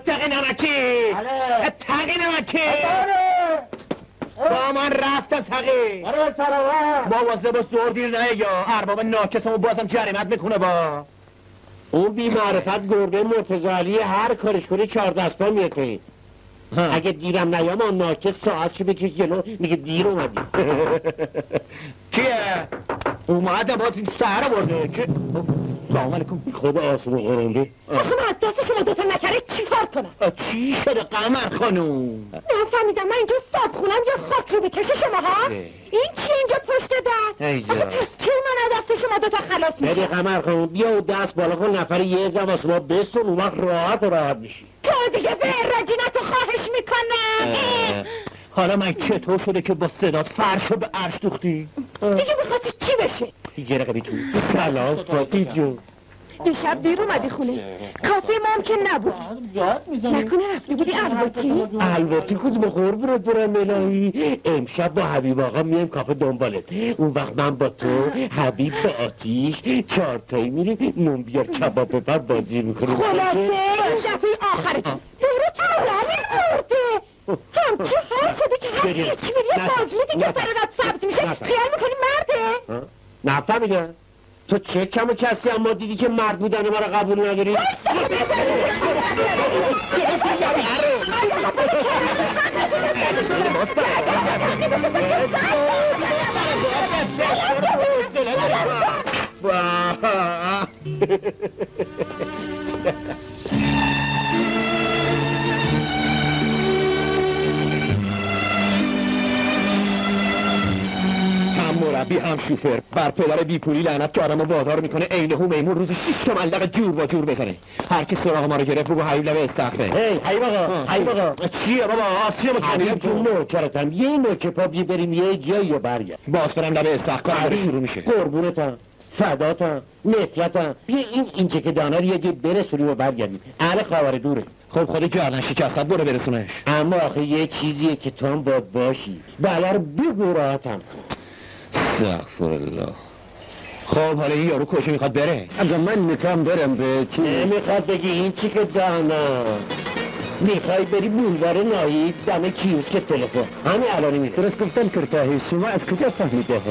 تقی نمکی تقی نمکی با من رفتم تقی مواظب با زور دیر نه یا ارباب ناکسمو بازم جریمت میکنه با اون بی معرفت گربه مرتضی هر کارش کنی 4 دستا میاد. اگه دیرم نیام آن ناکس ساعتشو بکش جلو میگه دیر اومدی. کیه؟ اومده با سهر برده که سلام علیکم. خدا آسمو قرنده آخه من از دست شما دوتا نکره چی کار کنم؟ چی شده قمر خانوم؟ من فهمیدم من اینجا صاحب خونم یا خاک رو بکشه شما ها؟ این چی اینجا پشت در؟ آخه پس کی من از دست شما دوتا خلاص میشه؟ بری قمر خانوم بیا و دست بالا کن نفر یه زم ما بستون اون وقت راحت میشی. تو دیگه به رجینتو خواهش میکنم. حالا من چطور شده که با صدات فرشو به عرش دوختی؟ دیگه میخواستی چی بشه؟ یه رقبی تو سلام فاتی جون. دیشب دیر اومدی خونه کافه ما هم که نبود. نکنه رفتی بودی الواتی؟ الواتی کدوم قربونت برم الهی. امشب با حبیب آقا میایم کافه دنبالت. اون وقت من با تو حبیب با آتیش 4 تایی میریم نون بیار کباب ببر بازی میکنیم. خلاصه این دفعه آخرت برو تو رمی برده همچه حال شده که هر یکی میری بازلیدی که سرنات سبز میشه خیال میکنی مرده؟ نفهمیدم تو چه کم و کسی اما دیدی که مرد بودن ما رو قبول نداری؟ مربی هم شوفر بر پدر بیپولی لعنت که آدمو وادار میکنه عین میمون روزی 6 تا ملق جور و جور بزنه. هر کی سراغ ما رو گرفت بگو حبیب لبه استخره. هی حبیب آقا چیه بابا آسیه حبیب جون نوکرتم یه نوکه پا بریم یه جایی و برگرد. باز برم لبه استخره شروع میشه. قربونتم فداتم نفرتم بیا این که دانر یه جای برسونیم و برگردیم. اهل خاور دوره. خب خود گردن شکستت برو برسونش. اما آخه یه چیزیه که تو هم باید باشی. بله رو بگو راحتم. استغفرالله. خب حالا این یارو کجا میخواد بره؟ اگه من میخوام برم به چی؟ نمیخواد بگی این چی که دانا میخوای بری بولوار ناهید دم کیوسک تلفن همین الانی میره. درست گفتم کرتاهی شما از کجا فهمیده؟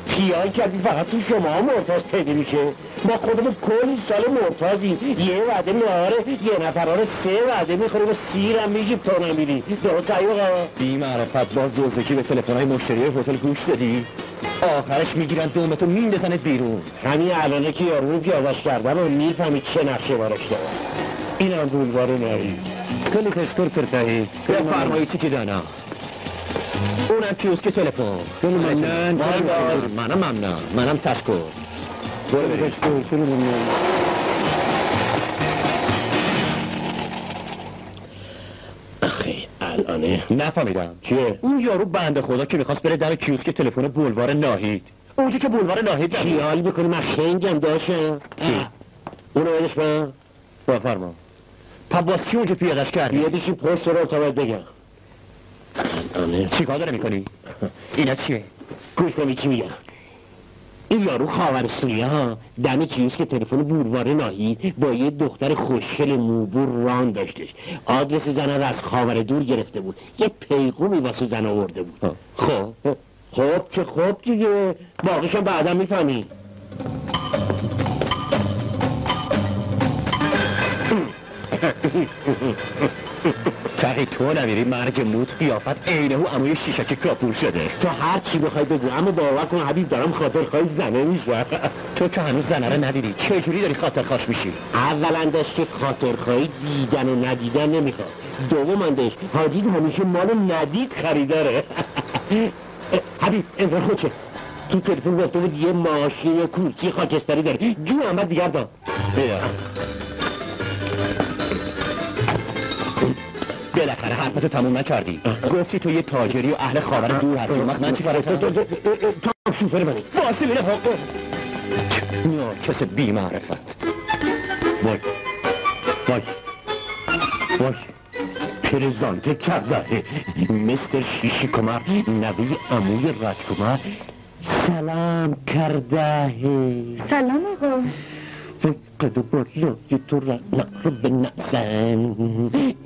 خیال کردی فقط تو شما مرتاز پیدا میشه. ما خودمون کلی سال مرتازیم. یه وعده نهاره یه نفرها رو 3 وعده میخوریم و سیرم میگیم تو نمیری. درست آقا بی معرفت باز دوزکی به تلفن‌های مشتری هتل گوش دادی؟ آخرش میگیرن دومتو میندازنت بیرون. همین الانه که یارو پیاده‌اش کردن و میفهمی چه نقشه بارش داره. اینم بولوار ناهید. خیلی تشکر کرتاهی. بفرمایید چی که دانا. اونم کیوسک تلفن. منم ممنون. منم تشکر. برو تشکر. الانه نفهمیدم چیه؟ اون یارو بنده خدا که میخواست بره در کیوسک تلفن بولوار ناهید. اونجا که بولوار ناهید خیال میکنی من خنگم داشتم؟ چی؟ اونو بدش من؟ بفرما. پا باز چی اونجا پیادش کردی؟ بیادشی پشت رو تا باید بگم. الانه چی کار داره میکنی؟ اینا چیه؟ گوش کنی چی میگم. این یارو خاورسویه ها دم کیوسک تلفن بولوار ناهید با یه دختر خوشگل موبور ران داشتش. آدرس زن رو از خاور دور گرفته بود. یه پیغومی واسه زن آورده بود. خب دیگه باقیشم بعدا میفهمی. تقی تو نمیری مرگ موت قیافت عینه و اموی شیشک کاپور شده. تو هر چی بخوای بگو اما باور کن حبیب دارم خاطرخواه زنه میشه. تو که هنوز زنه رو ندیدی چجوری داری خاطرخواش میشی؟ اولندش که خاطرخواهی دیدن و ندیدن نمیخواد. دومندش حاجی همیشه مال ندید خریداره. حبیب انگار خوچه تو تلفن گفته بود یه ماشین یه کورسی خاکستری داره. جو احمد دیگر دا بیا بالاخره حرفتو تموم نکردی. گفتی تو یه تاجری و اهل خاور دور هستی. من چی کارت کنم؟ تو شوفر منی واسه بینه حقه ناکس بی معرفت. وای پرزانته کرده مستر شیشی کمر نوی اموی راجکمر سلام کرده. سلام آقا. قدو بلو تو را رو به نزن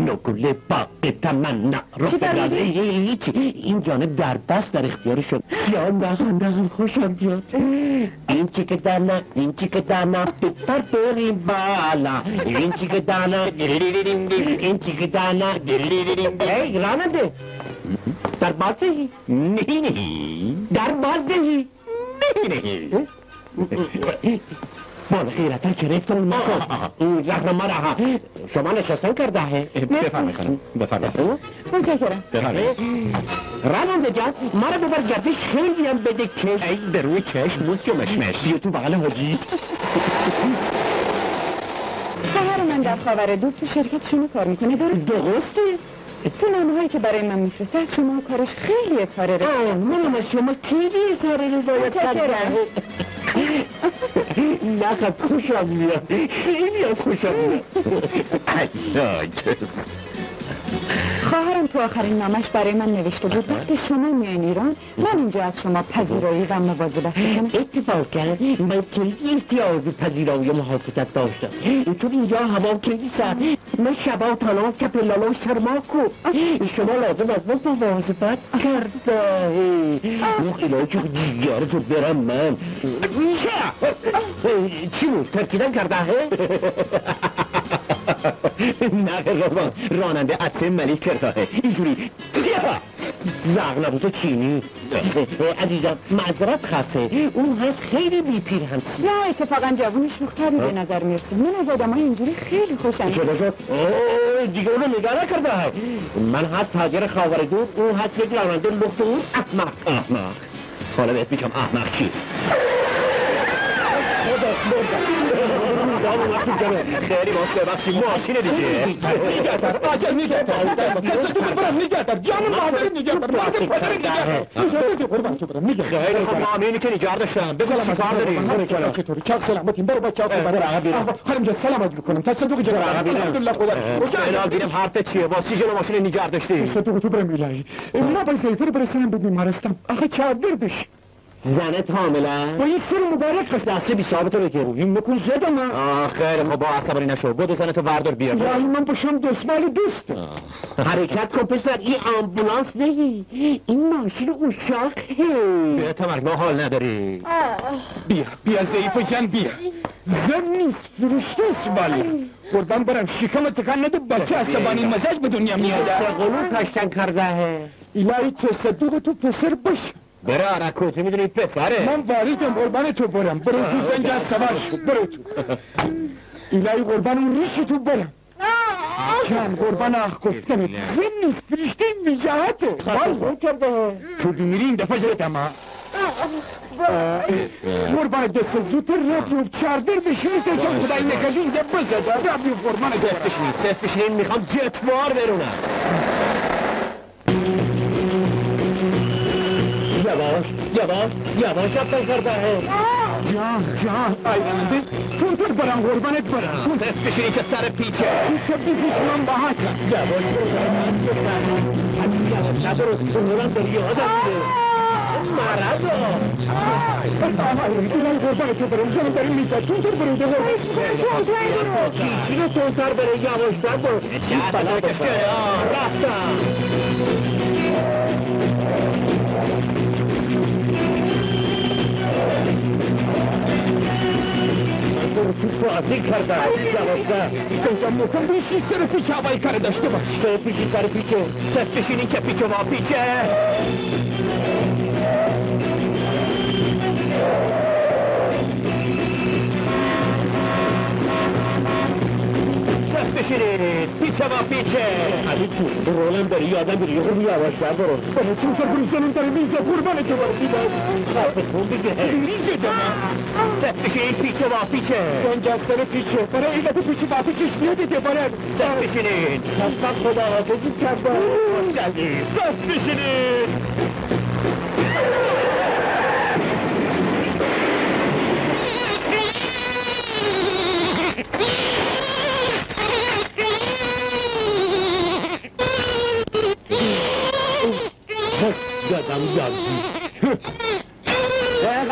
نکله باقی تمنا رو به نزن. این جانب در بست در اختیار شد. جان دقیقا خوشم بیاد. این چی که دانا این چی که دانا بپر بریم بالا. این چی که دانا این چی که دانا. ای راننده در باز دهی در باز دهی بالا غیرتا گرفتم نکن. این زهر ما رها شما نشستن کرده ها. بفرمایید خانم بفرمایید. متشکرم. راننده جان ما رو ببر گردش خیلی هم بده کش. ای به روی چشم موز و مشمش. بیا تو بغل حاجی. خواهر من در خاور دور تو شرکت شما کار میکنه درسته؟ تو نامه‌هایی که برای من میفرسته از شما کارش خیلی اظهار رضایت. منم از شما خیلی اظهار رضایت کردم. نخد خوشم میاد خیلی هم خوشم میاد. خواهرم تو آخرین نامش برای من نوشته بود وقتی شما میاین ایران من اینجا از شما پذیرایی و مواظبت میکنم. اتفاقا من خیلی احتیاج به پذیرایی و محافظت داشتم چون اینجا هوا خیلی سرد. من شبا تنها کپلالا سرما کو شما لازم از من مواظبت کرده. اون علاج دیگرتو برم من. چی بود ترکیدن کرده؟ نه روان راننده عطسه ملیک کرده اینجوری زغ نبوده چینی. عزیزم معذرت خسته اون هست خیلی بی پیر همسی. نه اتفاقا جوون شوختری به نظر میرسه. من از آدم های اینجوری خیلی خوشم شد دیگه اونو نگاه نکرده. من هست تاجر خاور دور اون هست یک راننده لخت اون احمق. حالا بهت میگم احمق چی؟ خیلی باز ببخشی ماشینه دیگه. میگردر آجل میگردر کسی تو برم میگردر جان مادر میگردر مادر پدر میگردر. خیلی خب مامینی که نگر داشتم بزنم چی کار داریم؟ چطوری چاک سلامتیم برو با چاک خانم جا سلامت میکنم تا صدوق جلو الحمدلله خدا اینا دیدم حرفت چیه واسه جلو ماشین نگر داشتی؟ صدوق تو برم الهی ما با زیفر برسنم به بیمارستان آخه چادر بش زنت حامله با این سر مبارک خست دسته بی ثابتو بگیرو این نکن زدم خیلی خب با عصبانی نشو بودو زنتو وردار بیار. یعنی من باشم دستمال دوست حرکت کن پسر این آمبولانس نگی این ماشین اشاقه. به تمرگ ما حال نداری. بیا زیفو جن بیا زن نیست فرشته اسمالی قربان برم شکم تکن نده بچه عصبانی مزاج به دنیا میاده. قلون پشتن کرده الهی تو صدوق تو پسر باش. برای عرکوتی میدونی پسره من واریدم قربان تو برم برو تو زنج از سوار شد برو تو الهی قربان اون ریشی تو برم چند قربان آخ گفتم زن نیست فرشته این وجاهته خواهی کرده تو بیمیری این دفعه زدم ها قربان دست زودتر رادیو چاردر بشینی تشم خدای نکردی اینجا بزده رادیو قربان صرف بشینی میخوام جتوار برونم یواش افتن کرده جان آیونده تونتر برم قربانت برم صرف بشینی که سر پیچه پیچه بیفیش من باهات یواش ندارو قربان داری یادم مرد آمای قربانت برم زن داریم میزد تونتر برو ده چی رو تونتر بره یواشتر برو رفتم تو بازی کرده یواشتر اینجا مکن بیشی سر پیچ هوایی کار داشته باش سر پیچه صرف بشینی که پیچه با پیچه بشینید پیچه با پیچه علی تو رولم داری یادم بری یه خوبی یواشتر برو برو تو که بروزنم داری میزه قربان تو برو بیدار خواهد بگه میزه دارم صرف بشینید پیچه با پیچه سنجا سر پیچه برای ایلت پیچه با پیچش نیادیده برد صرف بشینید خواستم خدا حافظی کرده خوش کردید صرف بشینید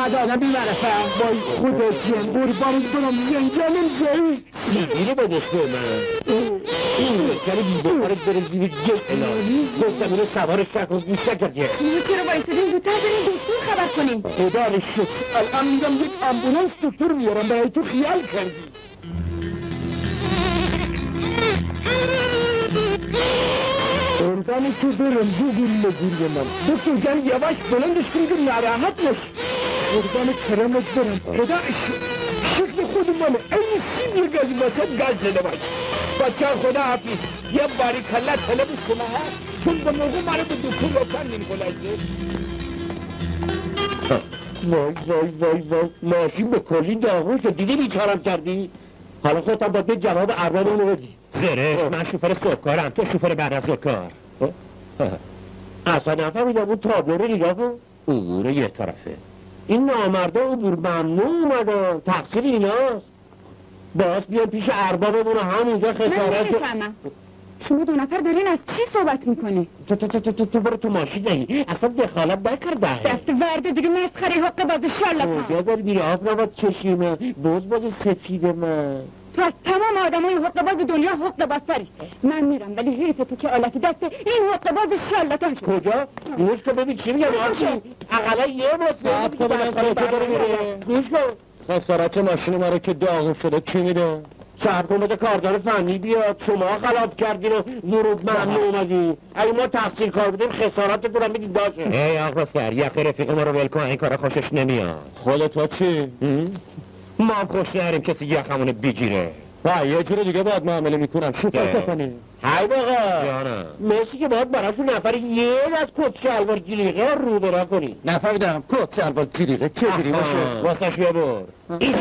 اینقدر آدم بیمرفم بای خودت جن قربانت برم زنجانم زایی سیدی رو بدش به من این رکل بیبارت بره زیر گل الهی گفتم اینو سوارش نکن گوشه کرده چرا بایستدین زودتر بریم دکتر خبر کنیم خدا رو شکر الان میدم یک آمبولانس دکتر میارم برای تو خیال کردی قربان تو برم گوگل لگوری من دکتر جان یواش بلندش کنی که نراحت نشی قربان کرمت برم خدا شکل خود منه این سیم یه گازی باسد گاز زده باش بچه خدا حافظ یه باری کلا طلب شما هست چون به موقع منو به دکتر لطفا نمیخلازه وای ماشین به کلی داغون شد دیدی بیچارم کردی حالا خودت هم باید جواب ارباب اونو بدی زره من شوفر صبحکارم تو شوفر بعد از ظهرکار اصلا نفهمیدم اون تابلو رو نگاه کن عبور یه طرفه این نامرده عبور ممنوع اومده تقصیر ایناست باز بیان پیش اربابمون همونجا خسارت من نمیفهمم شما دو نفر دارین از چی صحبت میکنی؟ تو برو تو ماشین نهی اصلا دخالت نکرده دست ورده دیگه مسخره حق باز شالتا کجا داری میری آب نباد چشیمه باز سفید من تو از تمام آدمای حق باز دنیا حق بازتری من میرم ولی حیف تو که آلت دست این حق باز شالتا کجا؟ گوش کن ببین چی میگم آرچی اقلا یه باز گوش کن خسارت ماشین ما رو که داغون شده کی میده؟ صاحب کن بده کاردار فنی بیاد شما خلاف کردین و ورود ممنوع اومدی اگه ما تقصیر کار بودیم خسارت دورم میدید باشه ای آقا سر یخ رفیق ما رو ول کن این کارا خوشش نمیاد خودت تو چی؟ ما هم خوش نهریم کسی یخمونه بگیره یه جور دیگه باید معامله میکنم شکر کنی های بقا جانم مرسی که باید براشون نفر یه از کت شلوار جلیقه رو برا کنی نفهمیدم کت شلوار جلیقه چه جوری باشه واسش بیابر این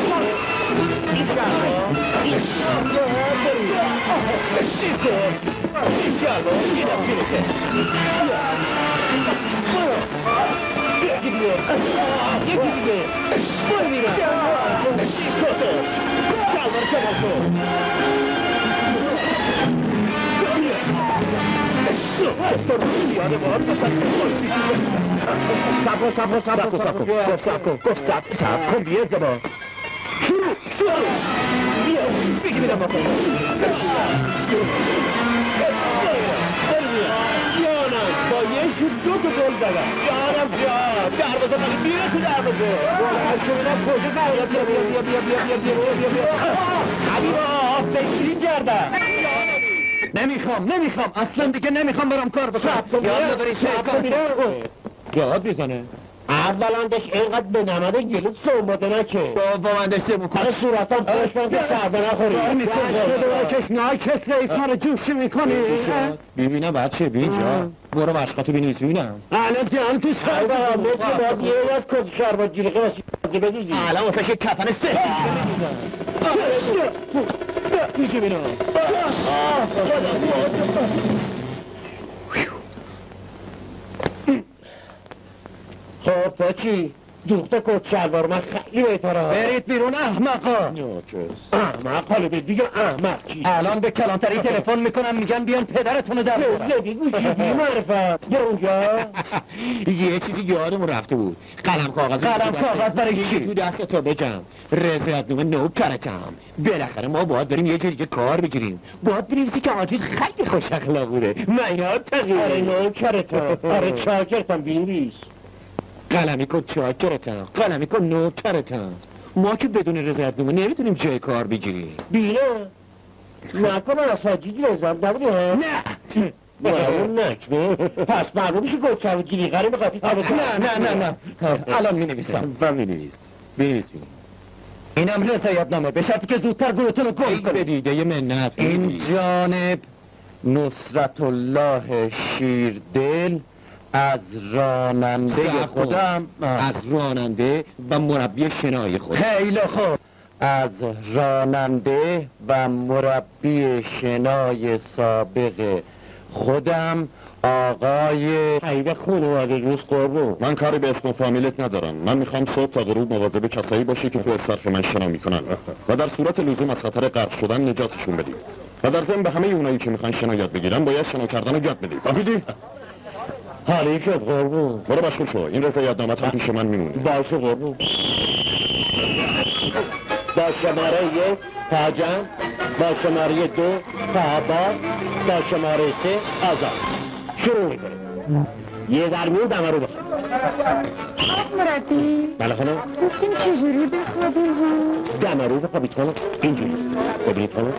کن بیه زبان شروع بیا بگی میدم بکن جانم با یه شوت دو تا گل زدم جانم جان دروازه مالی میره تو دروازه شما کجا قرار بیا حبیبا فکری کردم نمیخوام اصلا دیگه نمیخوام برام کار بکنم یاد ببری یاد میزنه اولا داشت اینقدر به نمده گلوت سنباده نکه بابا من داشته بکن برای صورتم خوش من که شعبه نخوری کش ناکس رئیس ما رو جوشی میکنی ببینم بچه بینجا برو مشقاتو بینیز ببینم الان دیان تو سر بابا مثل باید یه از کد شربات جیرقه واسه بدیزی الان واسه که کفن سه میشه بینم خب تا چی؟ دوخته کت شلوار من خیلی بهتره برید بیرون احمقا احمق حالا به دیگه احمق چی؟ الان به کلانتری تلفن میکنم میگن بیان پدرتونو در برن زدی گوشی بی معرفت بیا اونجا یه چیزی یادمون رفته بود قلم کاغذ برای چی؟ تو دست تو بجم رضایتنامه نوکرتم بالاخره ما باید بریم یه جای دیگه کار بگیریم باید بنویسی که آجیل خیلی خوش اخلاق بوده من یاد تغییر آره نوکرتم آره چاکرتم بینویس قلمی کن چاکرتم قلمی کن نوکرتم ما که بدون رضایتنامه نمیتونیم جای کار بگیریم بیره نکنه اساجیدی رضایت نبودی ها؟ نه اون نکنه پس معلوم میشه گوچه و جلیقه میخواد نه الان مینویسم و مینویس اینم رضایتنامه به شرطی که زودتر گروتون رو گم کنی بدیده یه منت این جانب نصرت الله شیردل از راننده خودم از راننده و مربی شنای خودم خیلی خوب از راننده و مربی شنای سابق خودم آقای حیوه خانواده روز قربون من کاری به اسم و فامیلت ندارم من میخوام صبح تا غروب مواظب کسایی باشی که تو صرف من شنا میکنن و در صورت لزوم از خطر غرق شدن نجاتشون بدی و در ضمن به همه اونایی که میخوان شنا یاد بگیرن باید شنا کردن رو یاد بدی فهمیدی؟ حالی شد قربون برو مشغول شو این رضایتنامه هم پیش من میمونه باشه قربون با شماره 1 پاجم با شماره 2 پابا با شماره 3 آزاد شروع میکنیم یه درمیون دمه رو بخواب مربی بله خانم گفتیم چجوری بخوابیم ها؟ دمه رو بخوابید خانم اینجوری ببینید خانم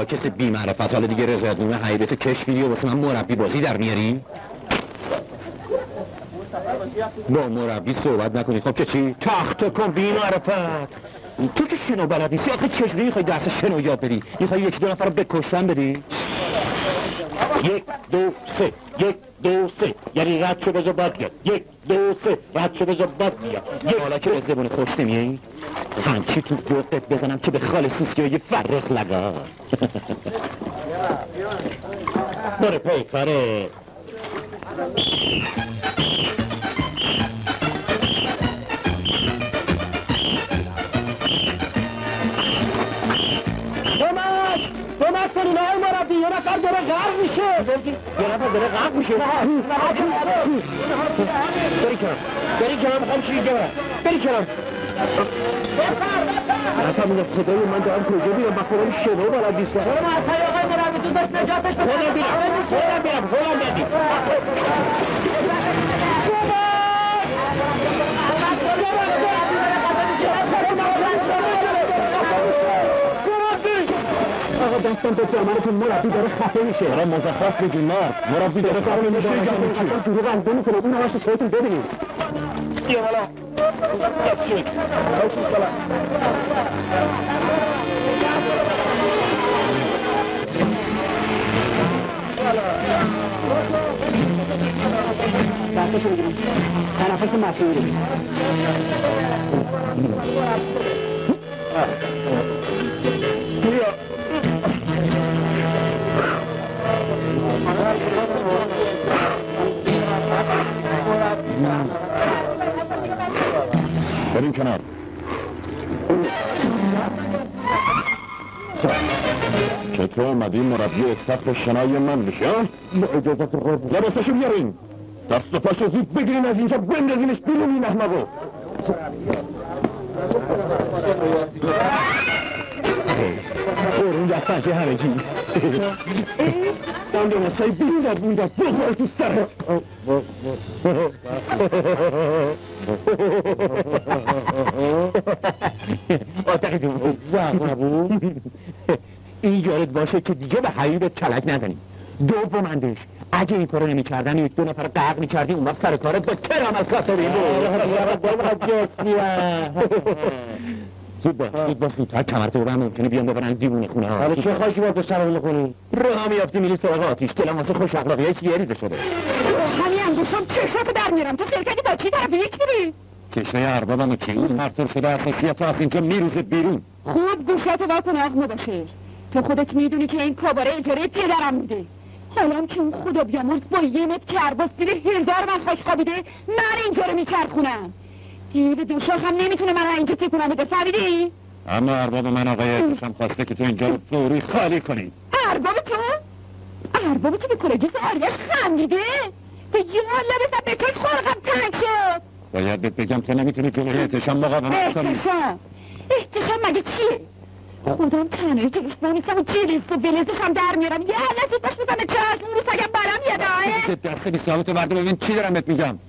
ناکس بی معرفت حالا دیگه رضایتنامه حیبت کش میری و واسه من مربی بازی در میاری؟ با مربی صحبت نکنی خب که چی؟ تخت کن بی معرفت تو که شنو بلد نیستی آخه چجوری میخوای درس شنو یاد بدی؟ میخوای یکی دو نفر رو بکشتن بدی؟ 1 2 3 1 2 3 یعنی رد شو بذار باد بیاد 1 2 3 رد شو بذار باد بیاد حالا که به زبون خوش نمیایی؟ همچی تو ذوقت بزنم که به خال سوسکیای فرخ لگا برو پیکاره کمک کنین آقای مربی یه نفر داره غرق میشه یه نفر داره غرق میشه بری کنم میخوام چی اینجا بری کنم نفهمیدم خدای من دارم کجا بیرم با خودم شنو بلد نیستم برو معطلی آقای مربی تو داشت نجاتش بده خودم بیرم آقا دستم تو جامعتون مربی داره خفه میشه دارم مزخرف بگی مرد مربی داره خفه میشه اصلا دروغ از نمیکنه اون هاش خودتون ببینید یه والا دست شد دستشو بگیریم تنفس مسئولی بریم کنار که تو اومدی مربی سخت شنای من بشه با اجازت قربون لباسشو بیارین دست و پاشو زود بگیرین از اینجا بندازینش بیرون این احمقو دستنشی همه چی من درستای بیزد بودد بخور تو سره آتقی جون نبود این یارت باشه که دیگه به حبیبت کلک نزنیم دومندش اگه این کارو نمی کردن یک دو نفر قرق می کردی اون وقت سر کارت با کرام از کاسه بیم زود باش زودتر کمرت رو ممکنه بیان ببرن دیوونه خونه ها حالا چه خواهی باید به سرمون کنی؟ راه میافتی میری سراغ آتیش دلم واسه خوش اخلاقی هایش یه ریزه شده همین انگوشم چشماتو در میرم تو خیلی کردی با کی طرف یک میری؟ کشنه اربابم که این مرتور شده اساسیت رو از اینجا میروزه بیرون خوب گوشاتو واکن آقا باشیر تو خودت میدونی که این کاباره اجاره پدرم بوده حالا که اون خدا بیامرز با یه مت کرباس دیده 1000 من خوش خوابیده من اینجا رو میچرخونم دیو دوشاخ هم نمیتونه من اینجا تکونم بده فهمیدی؟ اما ارباب من آقای ارتشم خواسته که تو اینجا رو فوری خالی کنی ارباب تو؟ ارباب تو به کلگیس آریش خندیده؟ تو یه حالا بسن به توی خورقم تنگ شد باید بهت بگم تو نمیتونی جلوی ارتشم مقاومت کنی احتشام مگه چیه؟ خودم تنهایی جلوش بمیستم و جلس و بلزش هم در میارم یه لحظه باش بزن به چهت اون رو سگم برم یه داره دست بیستامتو برده ببین چی دارم بهت میگم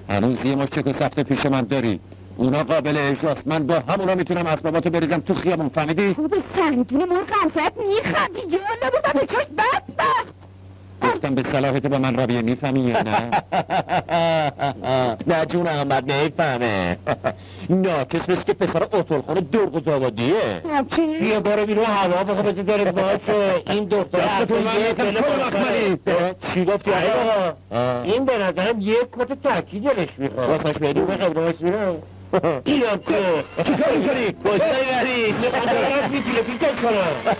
هنوز یه مشت و سفته پیش من داری اونا قابل اجراست من با همونا میتونم اسباباتو بریزم تو خیابون فهمیدی؟ تو به سنگین مرغ همسایت میخندی یالا بزن به چهت بدبخت گفتم به صلاحت با من رویه میفهمی یا نه؟ نه جون احمد نمیفهمه ناکس مثل که پسر اطولخونه درق و زابادیه یه باره بیرون هوا بخوا بزید داره باشه این دختر دستتون یه دل بخمدید چی گفتی آقا؟ این به نظرم یه کت تکی جلش میخواد واسش بدیم به قبرهاش میرم اینم که چی کار میکنی؟ باشتای غریش میخوام میتونه پیتش کنم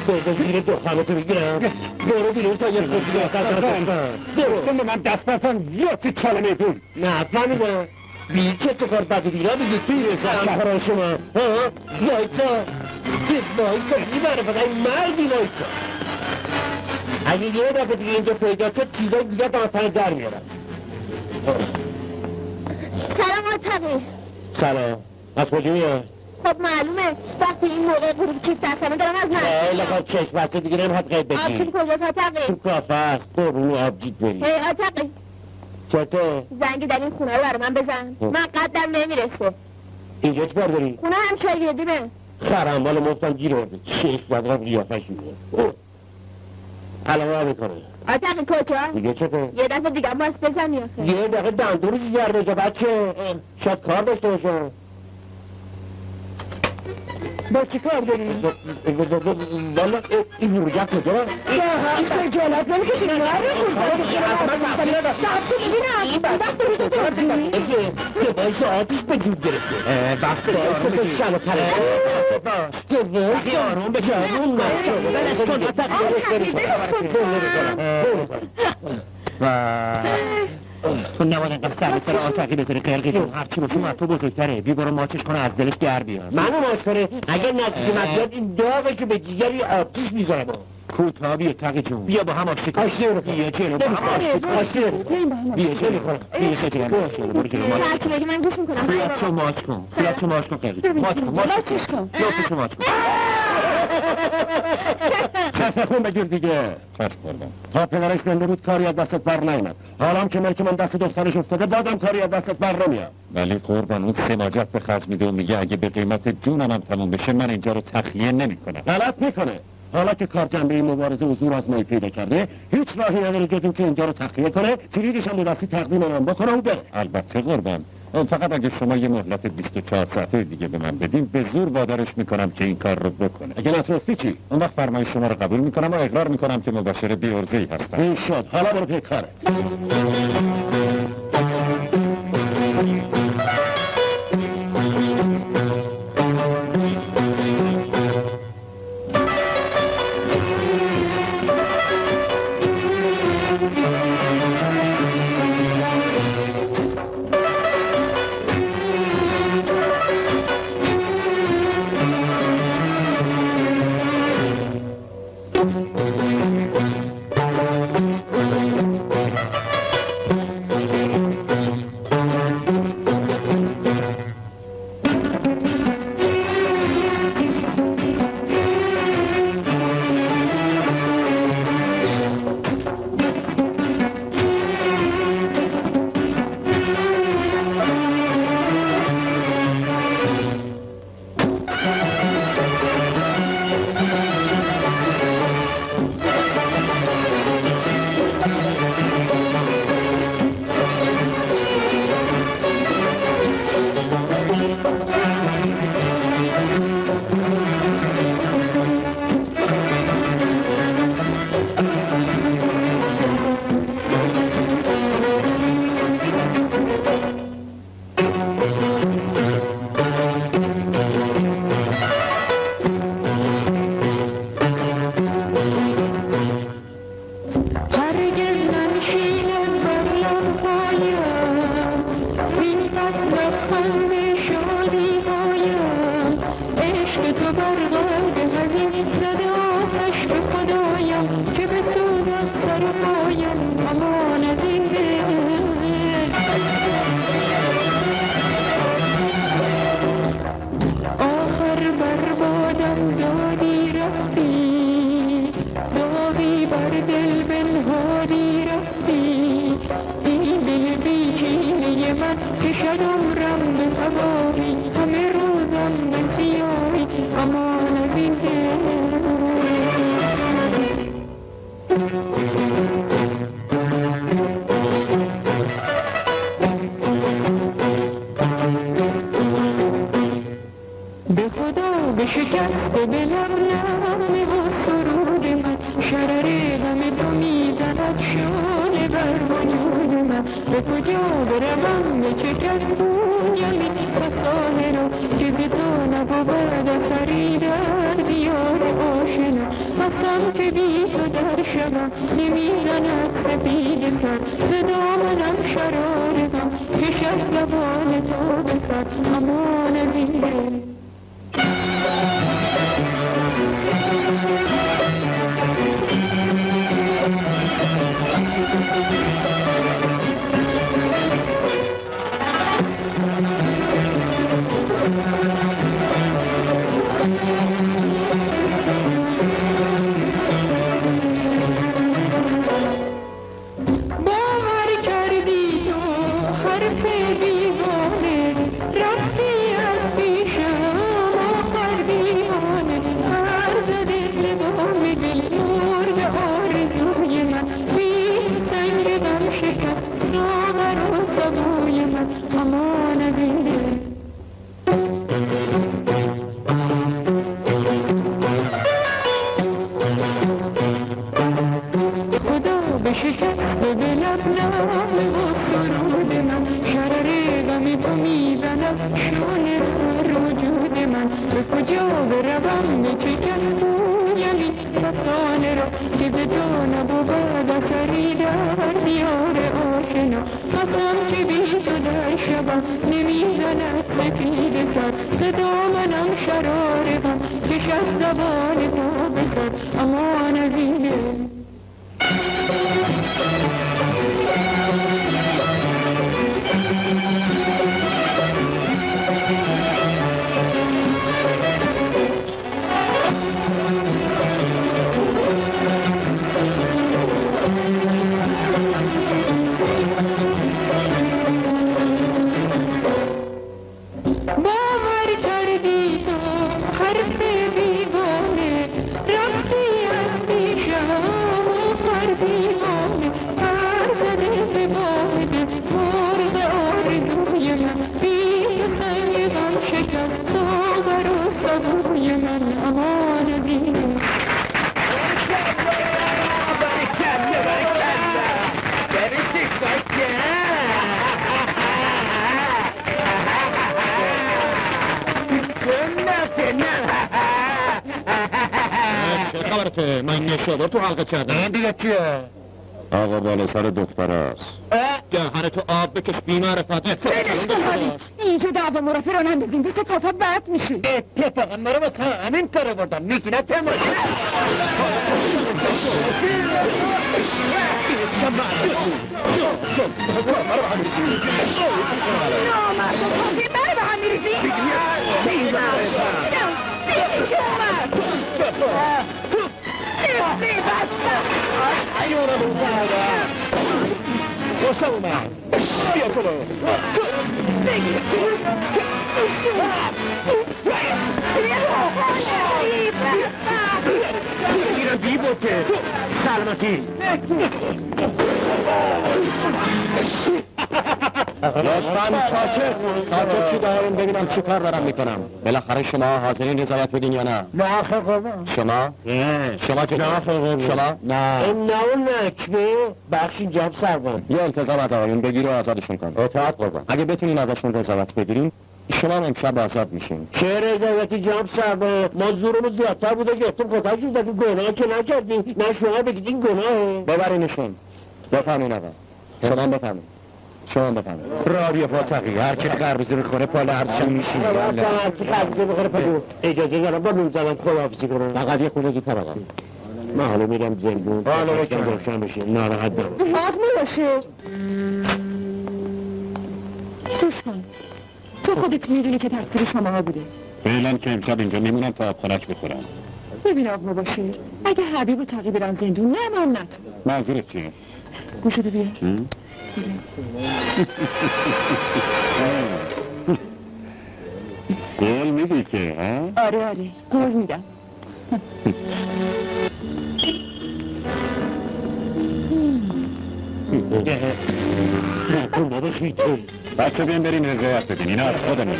بزن زیر دخمتو بگیرم برو بیرون تا یه خودی گفتم به من دست بزن یا تو چاله میدون نه فهمیدم بی که تو کار بد بیرا بگی توی رسد شهران شما وایسا بیبره فقط مردی وایسا اگه یه دفعه دیگه اینجا پیدا شد چیزای دیگه دانتن در میارم سلام آتقی سلام از کجا میاد؟ خب معلومه وقتی این موقع غروب کیف دستمه دارم از نه خیلی خب چشم بسته دیگه نمیخواد قید بگی آبجید کجاست آتقی؟ تو کافه هست قربون آبجید بری هی آتقی چطور؟ زنگ در این خونه رو برای من بزن من قدم نمیرسه اینجا چی کار داری؟ خونه هم شاگردیمه خرم بالا مفتم گیر ورده چشم بدقم قیافش میگه علامه میکنه آتقی کجا؟ دیگه چطور؟ یه دفعه دیگه هم باز بزنی آخه یه دقیقه دندونش جر بجا بچه شاید کار داشته باشم با چی کار داری؟ والا این نورجت کجا؟ این خجالت نمیکشی نه یه باعث آتیش به جود گرفته بسته باعث به شل و پره بقیه آروم بشه تو نباید اینقدر سر سر آتقی بذاری قرقشون هرچی باشون از تو بزرگتره بی برو ماچش کنه از دلش در بیاد منو ماچ کنه اگه نزدیک من بیاد این داغه که به دیگری آتیش میذارم کوتا بیا تقی جون بیا با هم آشتی کن بیا جلو با هم آشتی کن بیا جلو بیا جلو برو جلو هرچی بگی من گوش میکنم صورتشو ماچ کن صورتشو ماچ کن قرقی ماچ کن لطفشو ماچ کن خسته خون بگیر دیگه خست بردم تا پدرش زنده بود کاری از دستت بر نیمد حالا که ملک من دست دخترش افتاده بازم کاری از دستت بر نمیاد ولی قربان اون سماجت به خرج میده و میگه اگه به قیمت جونم هم تموم بشه من اینجا رو تخلیه نمیکنم غلط میکنه حالا که کار جنبه این مبارزه و زور آزمایی پیدا کرده هیچ راهی نداره جز این که اینجا رو تخلیه کنه کلیدش هم به تقدیم من بکنه و بره البته قربان فقط اگه شما یه مهلت 24 ساعته دیگه به من بدین به زور وادارش میکنم که این کار رو بکنه اگه نتونستی چی اون وقت فرمای شما رو قبول میکنم و اقرار میکنم که مباشر بی‌عرضه‌ای هستم این شد حالا برو پی کاره به کجا بروم به چه کس گویمی فسانه رو چیز تو نبود اثری در دیار آشنا قسم که بی تو در شبم نمیزند سپید سر ز دامنم شرار غم کشد زبان تو به سر امان دیره شکست به لبنام و سرود من شرر غم تو میزند شانه بر وجود من به کجا بروم به چه کس گویمی فسانه را که به تو نبود اثری در دیار آشنا قسم که بی تو در شبم نمیزند سپید سر ز دامنم شرار غم کشد زبان تو به سر امان وینه چه خبرته؟ من نشابر تو حلقه کردم. این دیگه چیه؟ آقا بالا سر دختر است. دهن تو آب بکش بی‌معرفت. اینجا دعوا مرافع رو نندازیم بسه کافا بد میشه. اتفاقا ما رو واسه همین کاره بردم میگی نه تماشا نامرد و کافی بره به هم میریزی؟ چه اومد؟ ایونا بزرگم خوشم اومد بیا چلو بگیرم بی بوته سلامتی لطفاً ساکت چی دارم ببینم چی کار دارم میکنم. بالاخره شما حاضرین رضایت بدین یا نه؟ نه آخر قربان شما چه؟ شما؟ نه اون نکبه بخشی جاب سربان یه التزام از آقایون بگیر و آزادشون کن. اطاعت قربان اگه بتونین ازشون رضایت بگیرین شما هم امشب آزاد میشین. چه رضایتی جاب سربان؟ ما زورمون زیادتر بوده گفتم خودش زدی گناه که نکردیم نه شما بگید این گناهه ببرینشون. بفهمین آقا شما بفهمین شما بفهمین رابیه فاتقی هر کی خربزه بخوره پال هرچی میشین هر کی خربزه بخوره پال اجازه دارم با میزنم خداحافظی کنم فقط یه خونه دیگر آقا من حالا میرم زندون حالا روشن بشه ناراحت نباش حق میباشه توش کن تو خودت میدونی که تقصیر شما ها بوده فعلا که امشب اینجا نمونم تا آبخانک بخورم. ببین آب مباشه اگه حبیب و تقی برن زندون نه من نتون منظورت چیه؟ گوشتو بیا قول میدی که ها؟ آره قول میدم بچه بیان برین رضایت بدین اینا از خودمون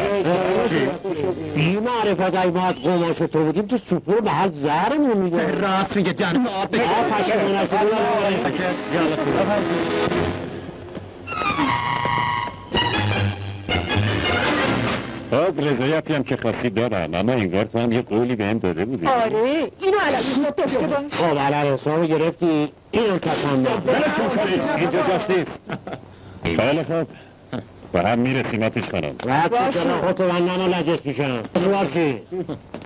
بی معرفت ای ما از قماش تو بودیم تو سوپور به حل زهرمون میده راست میگه جان آب بگیر پشت مناسبی خب رضایتی هم که خاصی دارن، اما اینگار تو هم یه قولی به هم داده بودی. آره اینو علم داشته باش. خب علم حسابو گرفتی اینو کتم بلشون کنید، اینجا جاش نیست. خیلی خوب با هم میرسیم آتیش خانم. رد شد خودتو بندن و نجس میشن سوار چی؟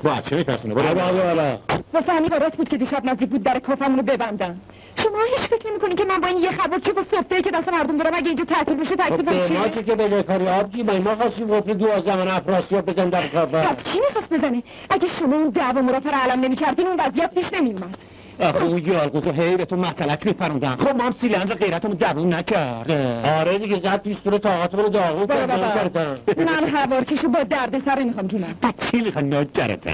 بچه میترسونه برو بالا واسه همین قرارت بود که دیشب نزدیک بود در کافمونو ببندم. شما هیچ فکر نمی‌کنی که من با این یه خبر چوب و سفته که دست مردم دارم اگه اینجا تعطیل بشه تکلیفم چیه؟ ما چی که به کاری آبجی ما خواستیم قفل 12 افراسیاب بزن در کافه. پس کی می‌خواست بزنه؟ اگه شما اون دعوا مرافع رو علم نمی‌کردین اون وضعیت پیش نمی‌اومد. آخه اون یالگوزو هی به تو مطلق میپروندن. خب ما هم سیلندر غیرتمون دوون نکرد. آره دیگه زد پیستول طاقتمون رو داغون کردن. من هوارکشو با دردسر میخوام جونم. بعد چی میخوای ناگرتم؟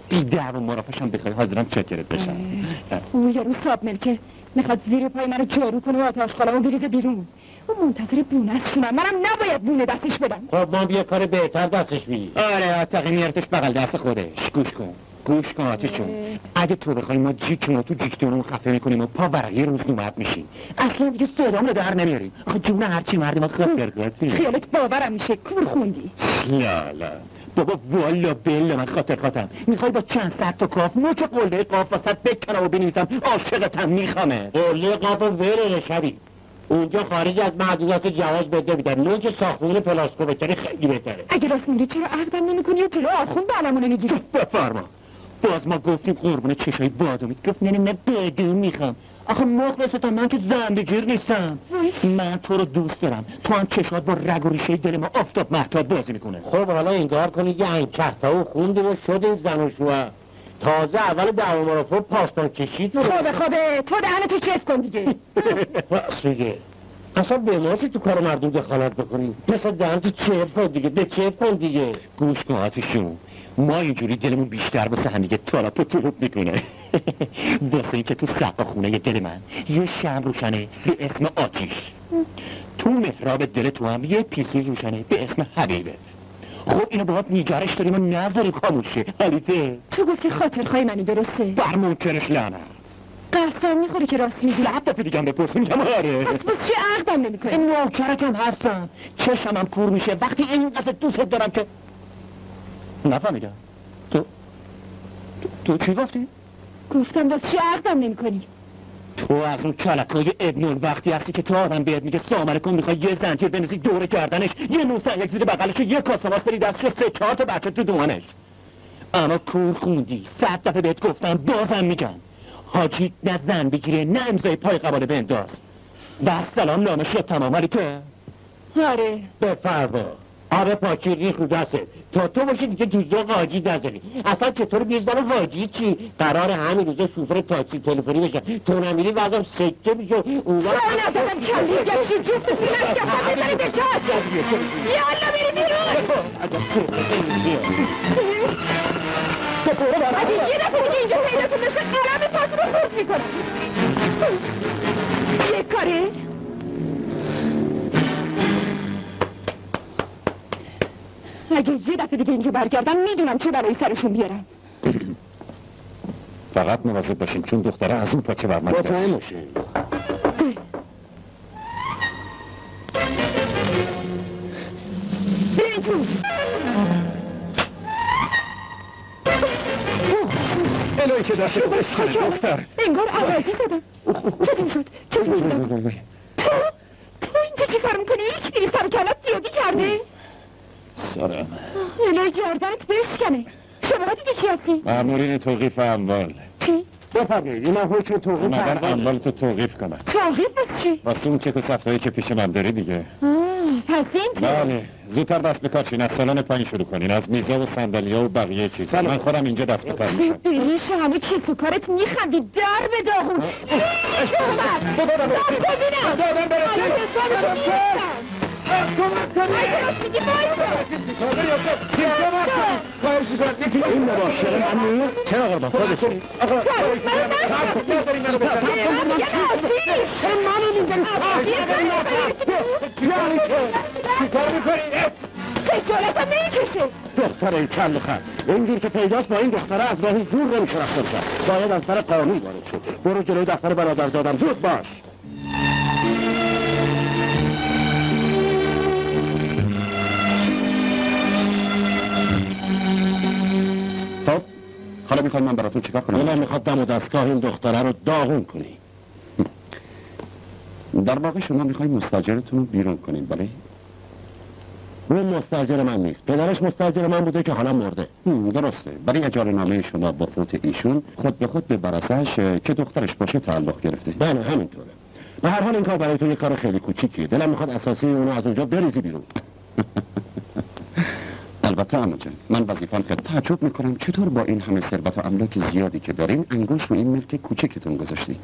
بی دعوا مرافعشم بخوای حاضرم چکرت بشم. اون یارو ساب ملکه میخواد زیر پای منو جارو کنه و آتاشخالمو بریزه بیرون. اون منتظر بونه است شونم. منم نباید بونه دستش بدم. خب ما بیا کار بهتر دستش میدیم. آره آتاقی میارتش بغل دست خودش. گوش کن آتیشون. اگه تو بخوای ما جیکونو تو جیکتونو خفه میکنیم و پا ورقی روزنامه میشیم. اصلا دیگه صدام رو در نمیاریم. آخه جون هرچی مردم خاطر کردی. خیالت باورم میشه کور خوندی. خیالا بابا والا بله من خاطرم. میخوای با چند صد تا کاف نوچ قله قاف واسط بکنم و بنویسم عاشقتم میخوامه. قله قاف وره شبی اونجا خارج از محدودات جواز بده میدن. نوچ ساختمون پلاسکو بکنی خیلی بهتره. اگه راست میگی چرا عقدم نمیکنی و جلو آخوند علمونه میگیری؟ بفرما. باز ما گفتیم قربون چشای بادومیت گفت نه بدون میخوام. آخه مخلصتم من که زنبگیر نیستم. من تو رو دوست دارم. تو هم چشات با رگ و ریشه دل ما آفتاب مهتاب بازی میکنه. خب حالا اینگار کنی یه انکهتا و خوندیم و شدیم زن و شوهر. تازه اول دعوا مرافع پاسدان کشید رو خوبه تو دهنتو چف کن دیگه. راست میگه. اصلا به ماست تو کار مردم دخالت بکنیم. مثلا دهنتو چف کن دیگه چف کن دیگه. گوش کن آتیشون. ما اینجوری دلمون بیشتر واسه هم دیگه طرف و طرف میکنه. واسه این که تو سقف خونه دل من یه شمع روشنه به اسم آتیش. تو محراب دل تو هم یه پیسوی روشنه به اسم حبیبت. خب اینو باید نیگرش داریم و نذاریم خاموشه. حالیته تو گفتی خاطرخواه منی درسته؟ بر منکرش لعنت. قصدم میخوری که راست میگی. 100 دفعه دیگه هم بپرسیم میگم آره. پس باز چه عقدم نمیکنی؟ نوکرتم هستم. چشمم کور میشه وقتی اینقدر دوست دارم که نفهمیدم. تو چی گفتی؟ گفتم باز چه عقدم نمیکنی؟ تو از اون کلکای ابن وقتی هستی که تو آدم بهت میگه سلام علیکم میخوای یه زنجیر بنویسی دور گردنش یه نوسن یک زیر بغلش یه کاسه ماست بری دستش 3-4 تا بچه تو دوانش. اما کور خوندی 100 دفعه بهت گفتم بازم میگم حاجی نه زن بگیره نه امضای پای قباله بنداز. و سلام نامه شد تمام. ولی تو آره بفرما آب پاکی ریخ رو دسته تا تو باشی دیگه جوزاق حاجی نزنی. اصلا چطور بیزدن حاجی چی؟ قرار همین روزا شوفر تاکسی تلفنی بشن. تو نمیری وزم سکته میشه اون وقت چرا ندارم کلی گشی جفتتون نشکفتم بزنی به چاش. یالا بری بیرون. اگه یه دفعه دیگه اینجا پیداتون بشه قلم پاتون رو خورد میکنم. یک کاره؟ اگه یه دفعه دیگه اینجا برگردم میدونم چه برای سرشون بیارم. فقط مواظب باشین چون دختره از اون پاچه برمد با تو نمیشه. بریم تو. الهی که دست خودش کنه دختر. انگار عوضی زدم. چطور شد؟ تو اینجا چی کار میکنی؟ یک میری سر و کلت زیادی کرده؟ سرم الهی گردنت بشکنه. شما دیگه کی هستی؟ مأمورین توقیف اموال. چی؟ بفرمایید این من حکم توقیف اومدن اموالتو توقیف کنن. توقیف بس چی؟ واسه اون چک و صفتایی که پیش من داری دیگه. پس این تو؟ بله زودتر دست به کار چین. از سالن پایین شروع کنین. از میزا و صندلی‌ها و بقیه چیز. من خودم اینجا دست به کار میشم. بریش همه کس و کارت میخندی در به داغون. این مباشر من نیست؟ چرا قربان خودش نیست؟ دختر این کل و خند اینجور که پیداست با این دختره از راهی زور نمیشه رفتار کرد. باید از سر قانون وارد شد. برو جلوی دفتر برادر دادم زود باش. حالا میخوای من براتون چیکار کنم؟ من میخواد دم و دستگاه این دختره رو داغون کنی. در واقع شما میخوای مستاجرتون رو بیرون کنین، بله؟ اون مستاجر من نیست، پدرش مستاجر من بوده که حالا مرده. درسته. برای اجاره نامه شما با فوت ایشون خود به خود به براسش که دخترش باشه تعلق گرفته. بله همینطوره. به هر حال این کار برای تو یه کار خیلی کوچیکیه. دلم میخواد اساسی اونو از اونجا بریزی بیرون. البته عمو جان، من وظیفه‌ام که تعجب میکنم چطور با این همه ثروت و املاک زیادی که دارین انگوش رو این ملک کوچکتون گذاشتین.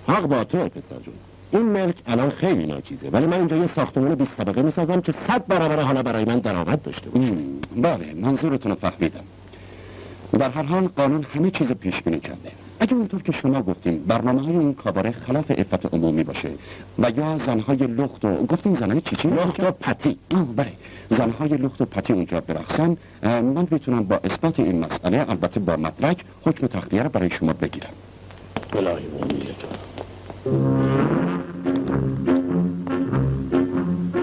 حق با تو پسر جون. این ملک الان خیلی ناچیزه، ولی من اینجا یه ساختمان 20 طبقه میسازم که 100 برابر حالا برای من درآمد داشته باشه. بله، منظورتون رو فهمیدم. در هر حال قانون همه چیز پیش بینی کرده. اگه اونطور که شما گفتین برنامه‌های این کاباره خلاف عفت عمومی باشه و یا زنهای لخت و گفتین زنهای چی؟ لخت و پتی. بله، زنهای لخت و پتی اونجا برقصن، من میتونم با اثبات این مسئله، البته با مدرک، حکم تخلیه رو برای شما بگیرم. الهی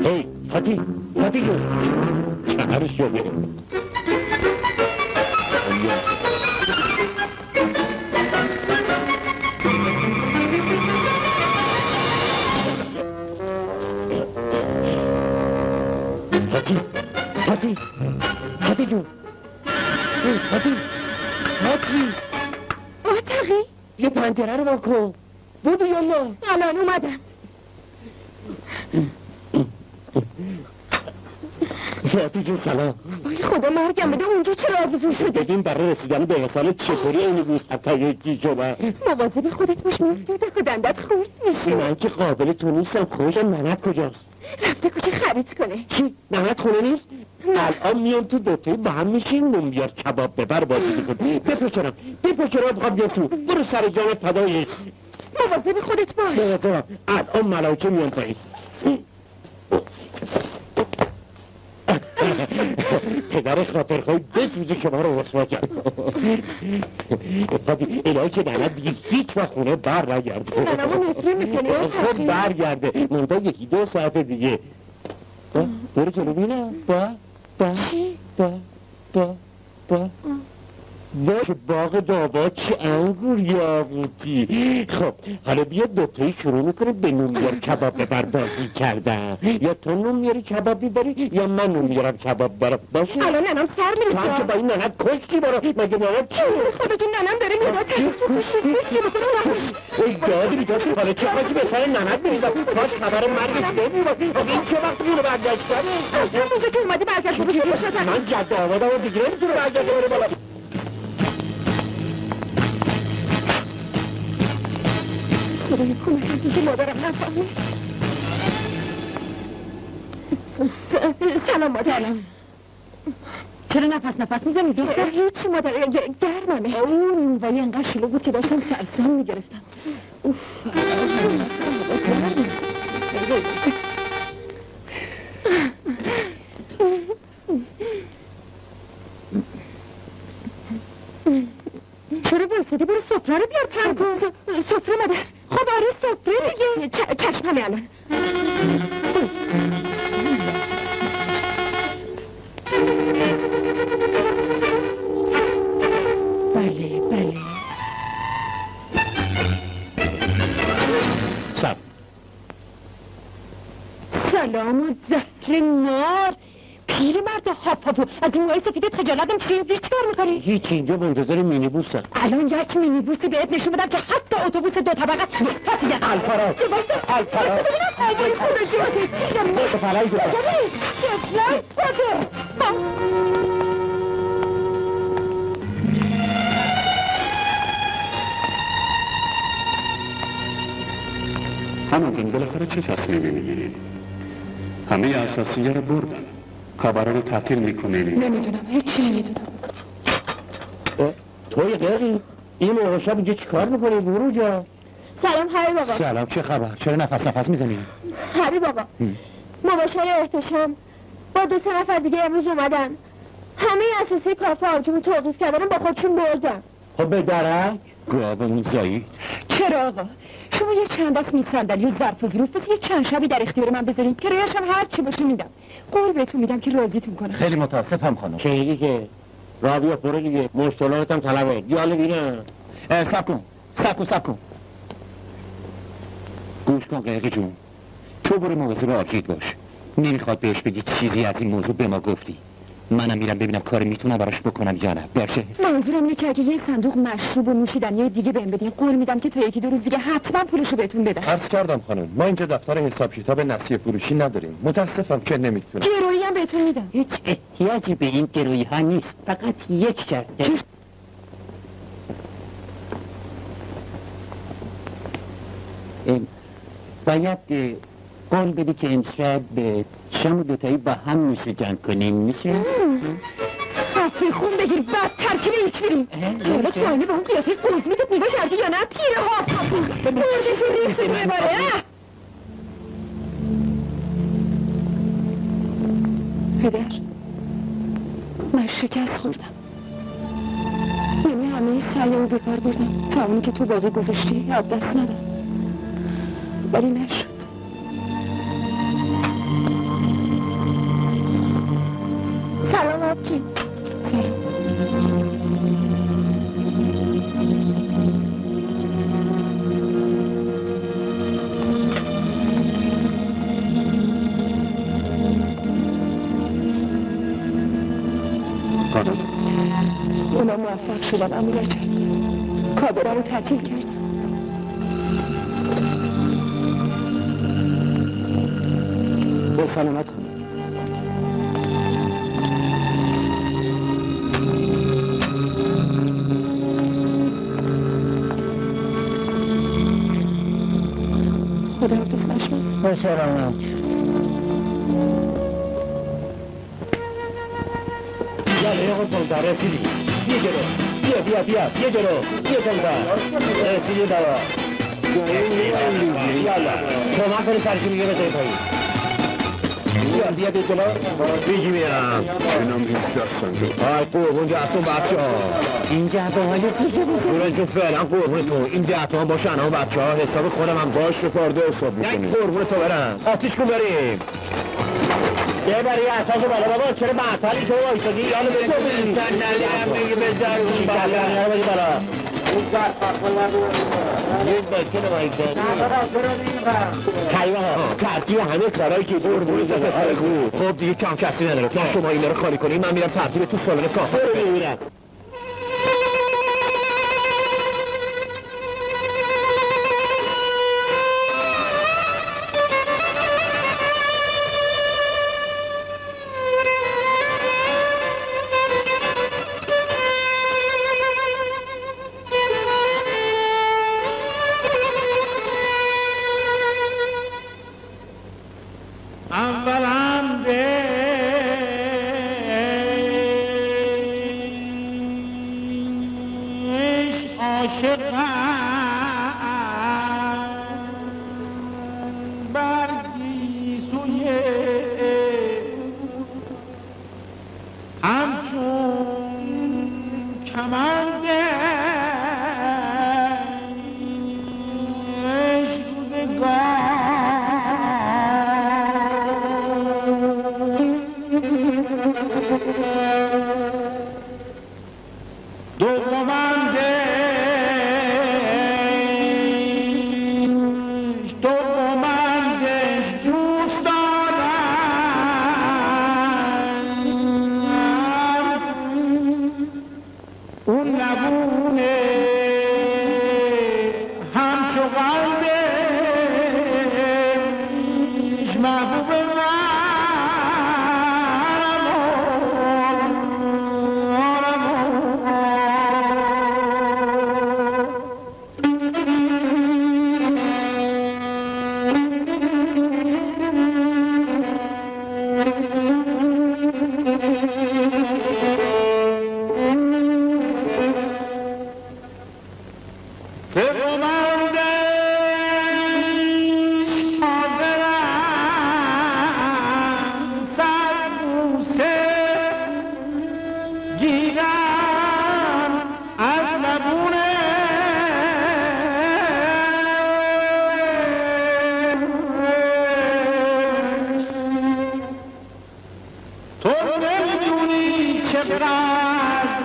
هی فتی جون چهرش جو بگم. فتی جون فتی آتقی یه پنجره رو واکن. بودو یالا الان اومدم. فتی جون سلام. وای خدا مرگم بده، اونجا چرا آویزون شده؟ ببین برای رسیدن به وصال چطوری اینی گوست حتی یکی شما مواظب خودت باش، میفته و دندت خورد میشه. من که قابل تو نیستم. کجا ننت کجاست؟ رفته کجا خرید کنه. چی؟ ننت خونه نیست؟ الان میام تو دوتایی با هم میشیم نون بیار کباب ببر بازی بکن. بپچرم بخواب بیا تو. برو سر جان فدایش. مواظب خودت باش. مواظبم. الان ملائکه میان پایین. پدر خاطرخواهی بسوزه شما رو رسوا کرد. الهی که ننت دیگه هیچ وقت خونه بر نگرده. ننمو نفره میکنی خب برگرده مونده 1-2 ساعت دیگه. برو جلو بینم. چه باغ دابا، چه انگور یاقوتی. خب حالا بیا دوتایی شروع میکنه به نون بیار کباب ببر بازی کردن. یا تو نون میاری کباب میبری یا من نون میارم کباب برم. باشه الان ننم سر تو هم که میرسه. با این ننت کشتی برو. مگه ننت چی؟ خدا جون ننم داره میداد ای دادی بیداد حالا چه خواهی به سر ننت میریزم. کاش خبر مرگش نمیباد. آقا این چه وقت میره برگشتنه؟ اصلا اونجا که اومدی برگشت بشه باشد. من جد آمدم و دیگه نمیتونه برگشت بره بالا. خدای کمکم دیگه مادرم نفهمه. سلام مادر. سلام. چرا نفس میزنی دختر؟ هیچی مادر، گرممه. اون وای انقدر شلو بود که داشتم سرسام میگرفتم. چرا برسدی؟ برو سفره رو بیار پرکن. سفره مادر. خب آره سفره دیگه. چشم همه الان. بله سلام و زهر مار. پیر مرد هاپاپو، از این موهای سفیدت خجالت نمی‌کشی؟ زیر چی کار میکنی؟ هیچ، اینجا منتظر مینیبوسم. الان یک مینیبوسی بهت نشون بدم که حتی اتوبوس 2 طبقه نیست. پس یه الفراز الفراز آقای خدا جوادی فلای جواد همون جون بالاخره چه تصمیمی میگیرین؟ همه اساسیه رو بردن، کاباره رو تعطیل میکنین. نمیدونم، هیچی نمیدونم. توی غیری این موقع شب اینجا چیکار میکنی برو جا؟ سلام هری بابا. سلام، چه خبر؟ چرا نفس میزنی؟ هری بابا مباشر احتشام با 2-3 نفر دیگه امروز اومدن. همه اساسی کافه آبجو توقیف کردن، با خودشون بردن. خب به درک گابمون زایی. چرا آقا؟ شما یه چند دست میصندلی و ظرف و ظروف بس یه چند شبی در اختیار من بذارید، کرایه‌اش هم هر چی باشه میدم. قول بهتون میدم که راضیتون کنم. خیلی متاسفم خانم. چه میگی که رابیا پره دیگه مشتلاتت هم طلبه یاله بینم. سب کن گوش کن قیقی جون، تو برو مواظب آبجیت باش. نمیخواد بهش بگی چیزی از این موضوع به ما گفتی. منم میرم ببینم کاری میتونم براش بکنم یا نه. باشه؟ منظورم اینه که اگه یه صندوق مشروب و نوشیدنی دیگه بهم بدین قول میدم که تا یکی دو روز دیگه حتما پولشو بهتون بدم. عرض کردم خانم ما اینجا دفتر حساب کتاب نسیه فروشی نداریم. متاسفم که نمیتونم. گرویی هم بهتون میدم. هیچ احتیاجی به این گرویی ها نیست، فقط یک شرطه. باید قول بدی که امشب به شام دوتایی با هم نوشه جمع کنیم. میشه؟ خفه خون بگیر بعد ترکیب یک بریم. حالا تو آینه به اون قیافه قزمیتت نگاه کردی یا نه؟ پیره ها بردشون ریختی روی باره. پدر من شکست خوردم، یعنی همه سعیمو بیکار بردم تا اونی که تو باقی گذاشتی از دست ندم، ولی نشد. سلام آبجی. سلام. اونا موفق شدن امورا جان، کابرا رو تعطیل کردن. به سلامت خانم. خدا حافظ مشمون. به سلامت. یه قطعه رسیدی. یه جلو. بیا یه جلو. یه قطعه رسیدی دوا. یالا کمک کنی سرشی میگه بزنی پایی. بیا جلو. بیجی میرم. اینم 18 صندوق. آی قربون جهتون بچه ها. این جهتون های پیشه بسید جون فعلا قربون تو این جهتون باشه انام بچه ها حساب خودم هم باش رو فرده حساب میکنیم. قربون تو برم آتیش کن بریم. ببری اساس بالا بابا چرا معطلی تو وایسادی یالو بریم صندلی هم میگه بذار اون بالا. اون زرد یه بایسکل وایسادی حیوان ترتیب همه کارهایی که قربون تو پسر خوب. خب دیگه کم کسی نداره تا شما اینا رو خالی کنیم من میرم ترتیب تو سالن کافه رو میبینم. تو نمیدونی چقدر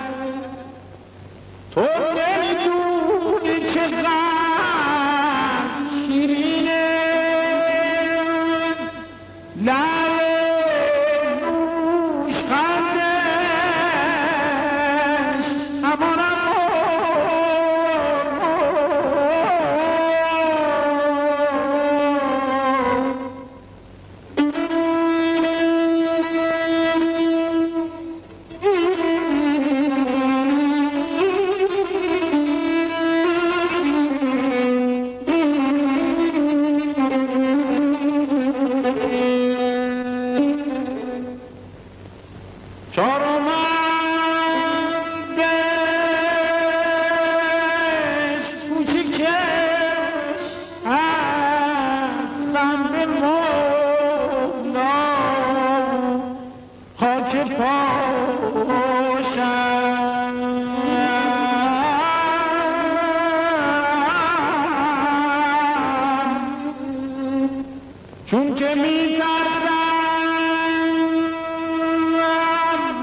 چون که می ترسم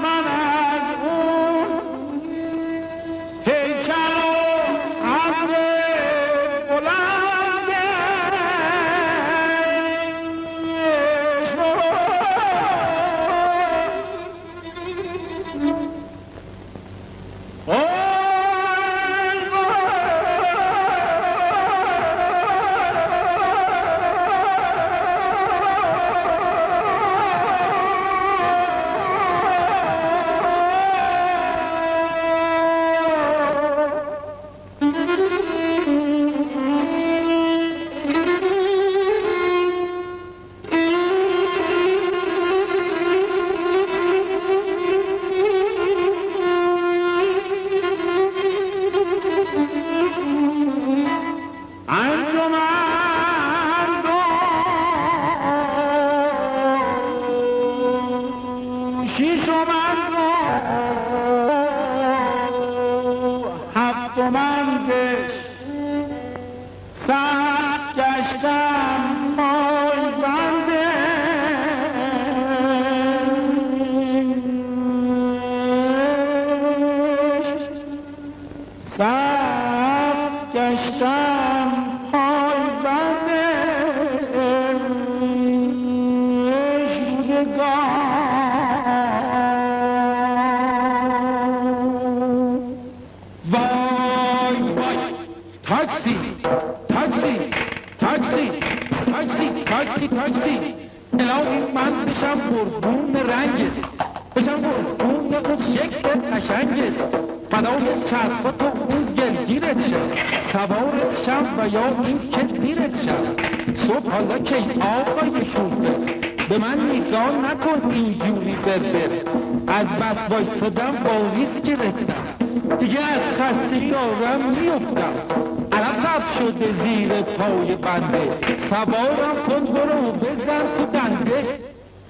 من از اون هیکل و عبد بلند و یا این که زیرت شد صبح حالا که آقای شوفه به من نگاه نکن اینجوری ببر از بس وایستادم با ریسک گرفتم دیگه از خسته دارم میفتم علم ثبت شده زیر پای بنده سوارم کن برو بزن تو دنده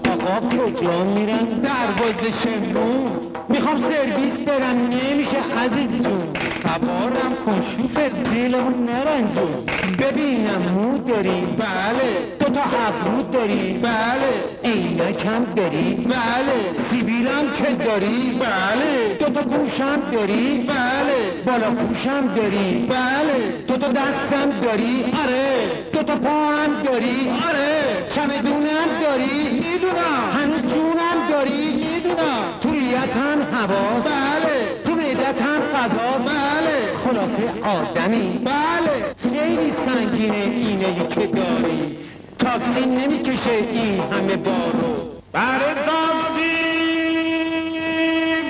آقا کجا میرن؟ دروازه شمرون میخوام سرویس برم نمیشه عزیز جون سوارم کن شوفر دلمون نرنجون ببینم مو داری؟ بله دوتا ابرو داری؟ بله عینکم داری؟ بله سیبیلم که داری؟ بله دوتا گوشم داری؟ بله بالا گوشم داری؟ بله دوتا دستم داری؟ آره دوتا پاهم داری؟ آره چمدونم داری؟ میدونم هنوز جونم داری؟ میدونم تویتم هواست؟ بله تو معدتم غذاست؟ بله خلاصه آدمی؟ بله خیلی سنگینه اینه‌ای که داری تاکسی نمیکشه این همه بارو برای تاکسی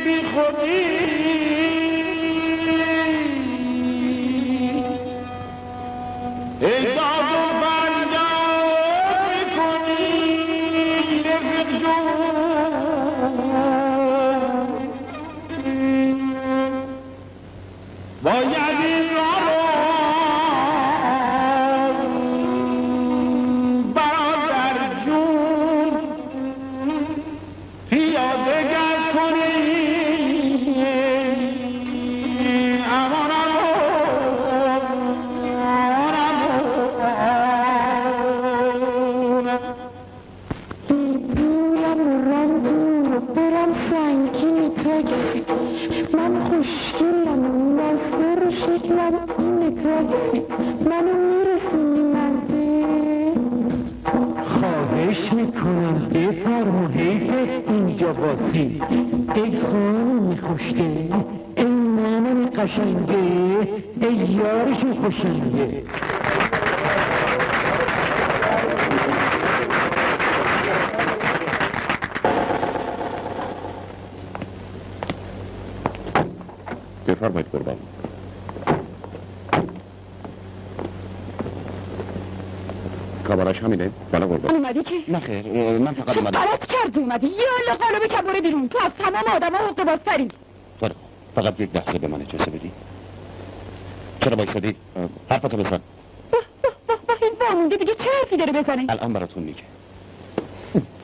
بی خودی اعداد و فریاد میکنی رفیق جون باید این را برادر جون پیاده گرد کنی من خوشگلم مستر شکلم این تاکسی منو میرسونی منزل خواهش میکنم بفرما حیف اینجا باسی ای خانمی خوشگل ای مامان قشنگه ای یارشون خوشنگه بفرمایید قربان کابارش همینه؟ بله قربان اومدی که؟ نه خیر من فقط اومدم غلط کرد اومدی یالا قالب کباره بیرون تو از تمام آدم ها حقه بازتری فقط یک لحظه به من اجازه بدی چرا بایستدی؟ حرفتو بزن این وامونده دیگه چه حرفی داره بزنه؟ الان براتون میگه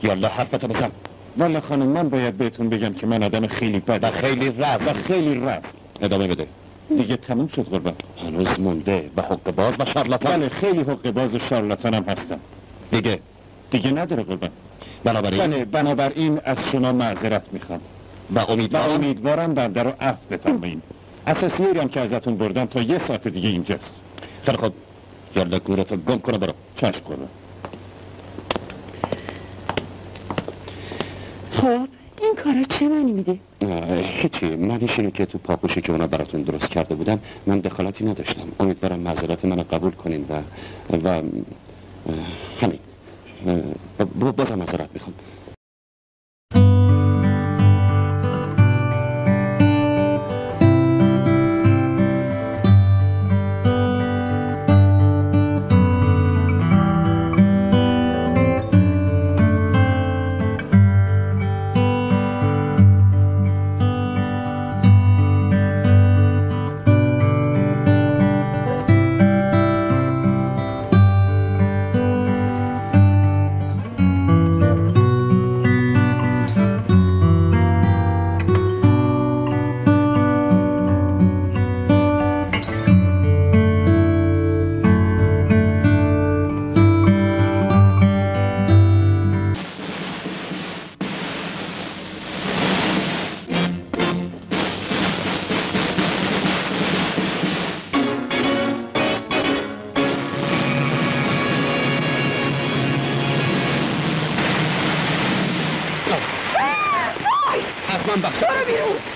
یالا حرفتو بزن والا خانم من باید بهتون بگم که من آدم خیلی بد و خیلی رزم. و خیلی رزم. ادامه بده. دیگه تموم شد قربان. هنوز مونده و حق باز و شارلاتان. بله خیلی حق باز و شارلاتانم هستم. دیگه نداره قربان. بنابراین از شما معذرت میخوام و امیدوارم بنده رو عفو بفرمایید. اساسیری هم که ازتون بردم تا 1 ساعت دیگه اینجاست. خیلی خوب. یالا گورتو گم کنه برو. چشم قربان. خب این کارا چه معنی میده؟ هیچی، معنیش اینه که تو پاپوشی که اونا براتون درست کرده بودن من دخالتی نداشتم. امیدوارم معذرت منو قبول کنین و همین. بازم معذرت میخوام.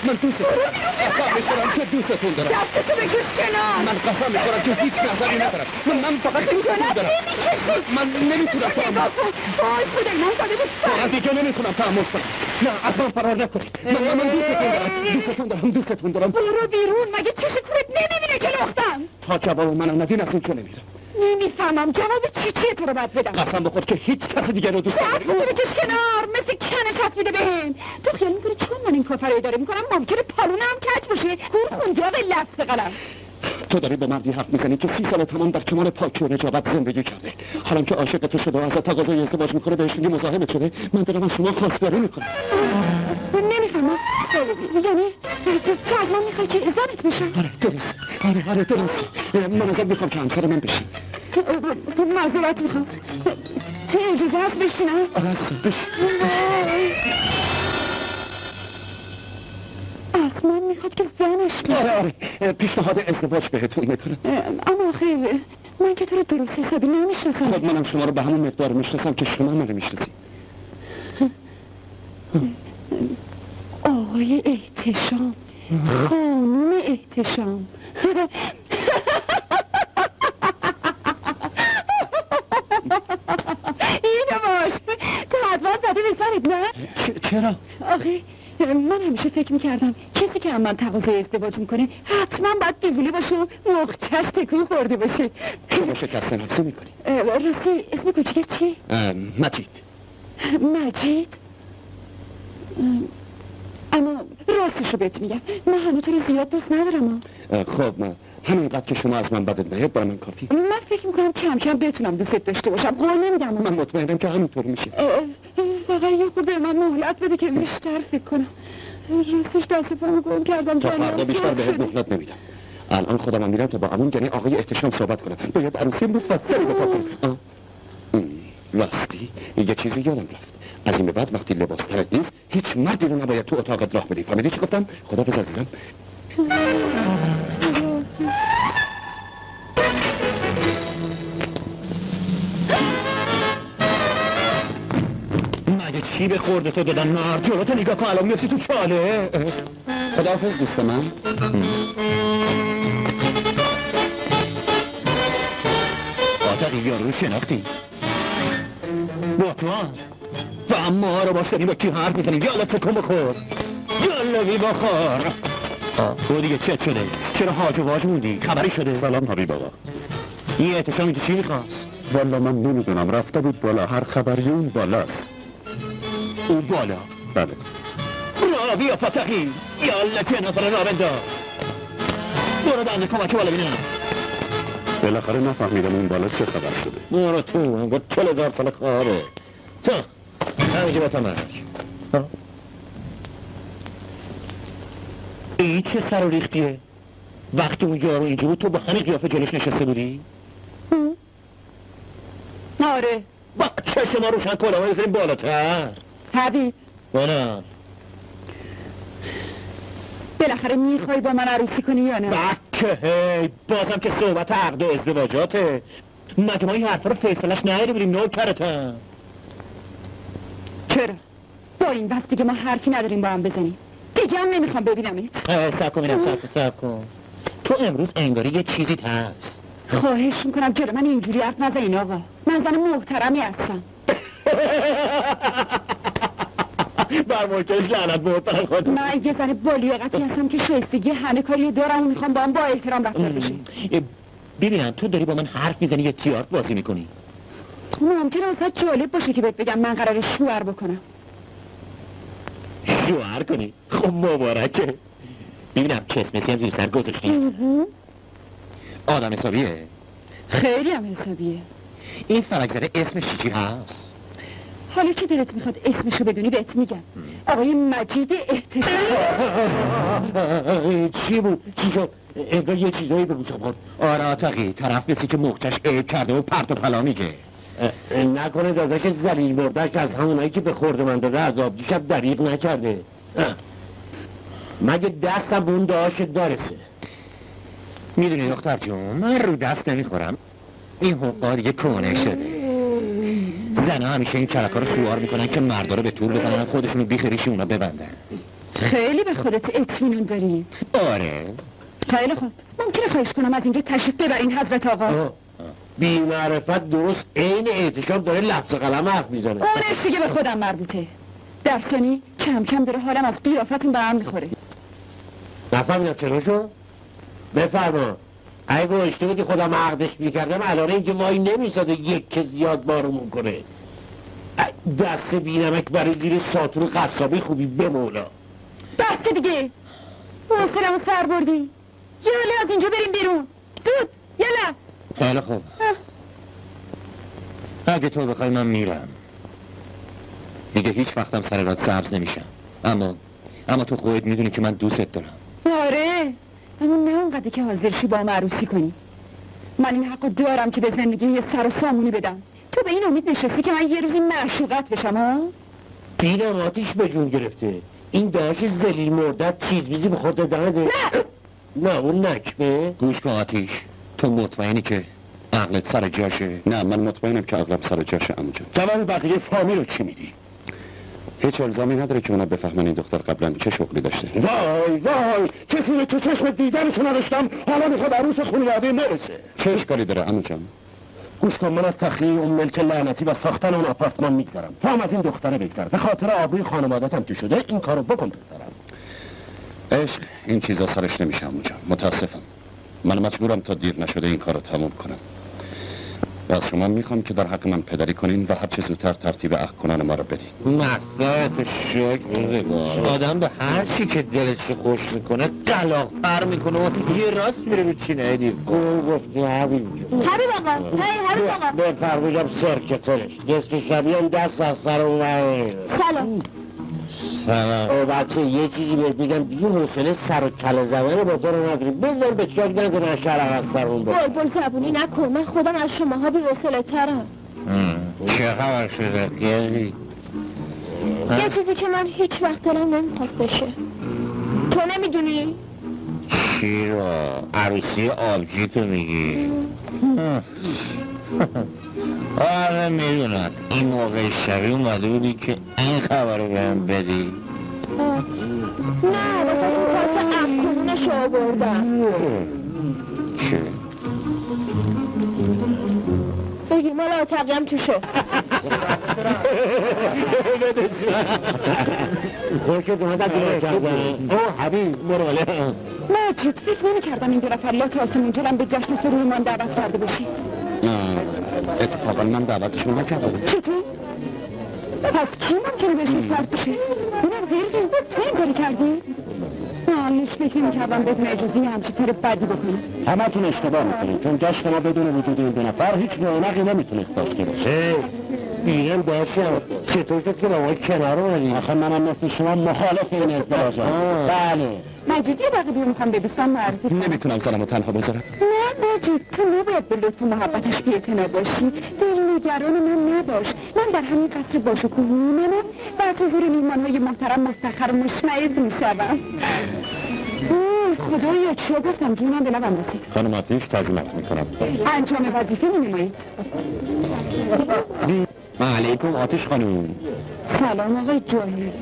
من دوستتون میکنم که دوستتون دارم. دستتو بکش کنار. من قسم میخورم که هیچ نظری ندارم. من فقط دوستتون دارم. من نمیتونم تحمل. وای خدای من زده بود فقط دیگه نمیتونم تحمل کنم. نه اصلا فرار نکنید. من دوستتون دارم. برو بیرون. مگه چش کورت نمیبینه که لختم؟ تا جواب منو ندین از این چه نمیرم. نمیفهمم جواب چیه تو رو باید بدم؟ قسم بخور که هیچ کس دیگه رو دوست نداری. دستتو بکش کنار. مثل کنه چسبیده بهم. تو خیال میکنی چون من این کافرایی داره میکنم ممکنه پالونم کج باشه؟ کور خوندی آقای لفظ قلم. تو داری به مردی حرف میزنی که 30 سال تمام در کمال پاکی و نجابت زندگی کرده. حالا که عاشق تو شده و ازت تقاضای ازدواج میکنه بهش میگی مزاحمت شده. من دارم از شما خواستگاری میکنم. نمیفهمم. یعنی تو از من میخوای که زنت بشم؟ آره درست. من ازت میخوام که همسر من بشی. معذرت میخوام. اجازه هست بشینم؟ آره عزیزم بشین. از من میخواد که زنش بشم. آره پیشنهاد ازدواج بهتون میکنم. اما خیلی من که تو رو درست حسابی نمیشناسم. خود منم شما رو به همون مقدار میشناسم که شما منو میشناسی. آقای احتشام، خانم احتشام. اینو باش. تو حتما زده به سرت نه؟ چرا؟ آخه من همیشه فکر میکردم کسی که من تقاضای ازدواج میکنه حتما باید دیوونه باشه و مخچش تکون خورده باشه. شما شکست نفسی میکنی؟ راستی اسم کوچیکت چی؟ مجید. مجید؟ اما راستشو بهت میگم من هنوز تو رو زیاد دوست ندارم. خب همینقدر که شما از من بدت نیاد برای من کافی. من فکر میکنم کم کم بتونم دوست داشته باشم. قول نمیدم. من مطمئنم که همینطور میشه. فقط یه خورده من مهلت بده که بیشتر فکر کنم. راستش دست پامو گم کردم. تا فردا بیشتر بهت مهلت نمیدم. الان خودم میرم تا با عمون یعنی آقای احتشام صحبت کنم. باید عروسی مفصلی بپا کنم. راستی یه چیزی یادم رفت. از این به بعد وقتی لباس ترت نیست هیچ مردی رو نباید تو اتاقت راه بدی. فهمیدی چی گفتم؟ خداحافظ عزیزم. مگه چی به خورده تو دادن مرد؟ جلوتو نگاه کن الان میفتی تو چاله. خداحافظ دوست من. آتقی یارو رو شناختی؟ با تو هم و اما رو باش داریم با کی حرف میزنیم. یالا تکون بخور. یالا بی بخور. تو دیگه چت شده؟ چرا هاج و واج موندی؟ خبری شده؟ سلام حبیب آقا. این احتشام اینجا چی میخواست؟ والا من نمیدونم. رفته بود بالا. هر خبری اون بالاست. اون بالا؟ بله. را بیا فتقی. یالا چه نفر را بنداز. برو بنده کمک بالا بینم. بالاخره نفهمیدم اون بالا چه خبر شده. برو تو انگار 40,000 سال خواهره. تو همینجا با تمرک. این چه سر و ریختیه؟ وقتی اون یارو اینجا بود تو با همین قیافه جلوش نشسته بودی؟ آره. با چشم ما روشن کلاه بزنیم بالاتر. حبیب بانا بالاخره میخوای با من عروسی کنی یا نه؟ بچه هی بازم که صحبت عقد و ازدواجاته. مگه ما این حرفا رو فیصلش نهیده بریم نوکرتم. چرا؟ با این بس دیگه ما حرفی نداریم با هم بزنیم. دیگه هم نمیخوام ببینمت. سب کن سب کن. تو امروز انگاری یه چیزی هست. خواهش میکنم جلو من اینجوری حرف نزنین آقا. من زن محترمی هستم. بر موکش لعنت محترم خود. من یه زن با لیاقتی هستم که شایستگی همه کاری دارم و میخوام با هم با احترام رفتار بشه. ببینم تو داری با من حرف میزنی یه تیارت بازی میکنی. ممکنه واسه جالب باشه که بهت بگم من قراره شوهر بکنم. شوهر کنی؟ خب مبارکه. ببینم کسمسی هم زیر سر گذاشتی. آدم حسابیه؟ خیلی هم حسابیه. این فلک زده اسمش چی هست؟ حالا که دلت میخواد اسمشو بدونی بهت میگم. آقای مجید احتشام. چی بود؟ چی شد؟ انگار یه چیزایی به گوشم خورد. آره آتقی طرف بسی که مختش عیب کرده و پرت و پلا میگه. نکنه داداش ذلیل مردش از همونایی که به خورد من داده از آب دیشب دریغ نکرده. مگه دستم به اون داشت دارسه. میدونی دختر جون من رو دست نمیخورم. این حقا دیگه کهنه شده. زنها همیشه این چرکا رو سوار میکنن که مردا رو به طول بزنن خودشونو بیخریشی اونا ببندن. خیلی به خودت اطمینان داری. آره. خیلی خوب. ممکنه خواهش کنم از اینجا تشریف ببرین حضرت آقا. بی معرفت درست عین احتشام داره لفظ قلم حرف میزنه. اونش دیگه به خودم مربوطه. در ثانی کم کم داره حالم از قیافتون به هم میخوره. نفهمیدم چرا شو؟ بفرما. اگه گوشته بودی خودم عقدش میکردم الان اینجا وای نمیساده یک که زیاد بارمون کنه. دست بینمک برای زیر ساتور قصابی خوبی بمولا. بسته دیگه. حوصله‌مو سر بردی. یالا از اینجا بریم بیرون. زود یالا. خیلی خوب. اگه تو بخوای من میرم. دیگه هیچ وقتم سر راه سبز نمیشم. اما تو خودت میدونی که من دوستت دارم. آره. اما نه اونقدر که حاضر شی با هم عروسی کنی. من این حقو دارم که به زندگیم یه سر و سامونی بدم. تو به این امید نشستی که من یه روزی معشوقت بشم ها؟ دیدم آتیش به جون گرفته. این داش ذلیل مردت چیز بیزی به خود داده. نه اون نکبه. گوش کن آتیش. تو مطمئنی که عقلت سر جاشه؟ نه من مطمئنم که عقلم سر جاشه عمو جان. جواب بقیه فامیل رو چی میدی؟ هیچ الزامی نداره که اونا بفهمن این دختر قبلا چه شغلی داشته. وای کسی رو تو چشم دیدنشو نداشتم حالا میخواد عروس خانواده ما بشه. چه اشکالی داره عمو جان؟ گوش کن من از تخلیه اون ملک لعنتی و ساختن اون آپارتمان میگذرم. تو هم از این دختره بگذر. به خاطر آبروی خانواده‌تم که شده این کارو بکن پسرم. عشق این چیزا سرش نمیشه عمو جان. متاسفم. من مجبورم تا دیر نشده این کارو تموم کنم. و از شما میخوام که در حق من پدری کنین و هر چه زودتر ترتیب عقد کنن ما رو بدین. مصرف شک روزگار. آدم به هر چی که دلش خوش میکنه قلاق پر میکنه و یه راست میره به چی نهیدی. گفتی حبیب آقا. حبیب آقا. بفرمایدم سرکترش. دست شبیه هم دست از سر اون. سلام. او بچه یه چیزی بهت میگم دیگه حوصله سر و کله زبانه با تو رو نداری. بذار به چاک نکنه شرق از سر اون بول زبونی نکن. من خودم از شماها بی حوصله ترم. چه خبر شده؟ یه چیزی که من هیچ وقت دلم نمیخواست بشه. تو نمیدونی؟ چی رو؟ عروسی آبجی تو میگی؟ آره میدونم این موقع شبی اومده بودی که این خبر رو بهم بدی. نه واسه اون کارت عقلونش رو بردم. چه؟ بگی مال آتقیم تو شو. خوشت اومد از این کردن. او حبیب مراله. ماجد فکر نمی کردم این دو نفر لا تا آسمون جلم به جشن سروی من دعوت کرده باشی. اتفاقا من دعوتشون نکردم. چطور؟ پس کی ممکنه بهش فرد بشه؟ اونم غیر تو این کاری کردی؟ نه فکر نمی کردم بدون اجازه همچی کار بدی بکنی. همه تون اشتباه میکنید چون جشن ما بدون وجود این دو نفر هیچ رونقی نمیتونست داشته باشه. بینم داشتم چطور شد که با ما کنار اومدی؟ آخه منم مثل شما مخالف این ازدواجم. بله مجید یه دقیقه بیا میخوام به دوستان معرفی کنم. نمیتونم زنمو تنها بذارم. نه مجید تو نباید به لطف و محبتش بی‌اعتنا باشی. دلنگران من نباش. من در همین قصر باشکوه میمانم و از حضور میهمانهای محترم مفتخر و مشمئز میشوم. خدایا چیا گفتم جونم به لبم رسید. خانم آتیش تعظیمت میکنم. انجام وظیفه می‌نمایید. علیکم آتش خانم. سلام آقای جاهی.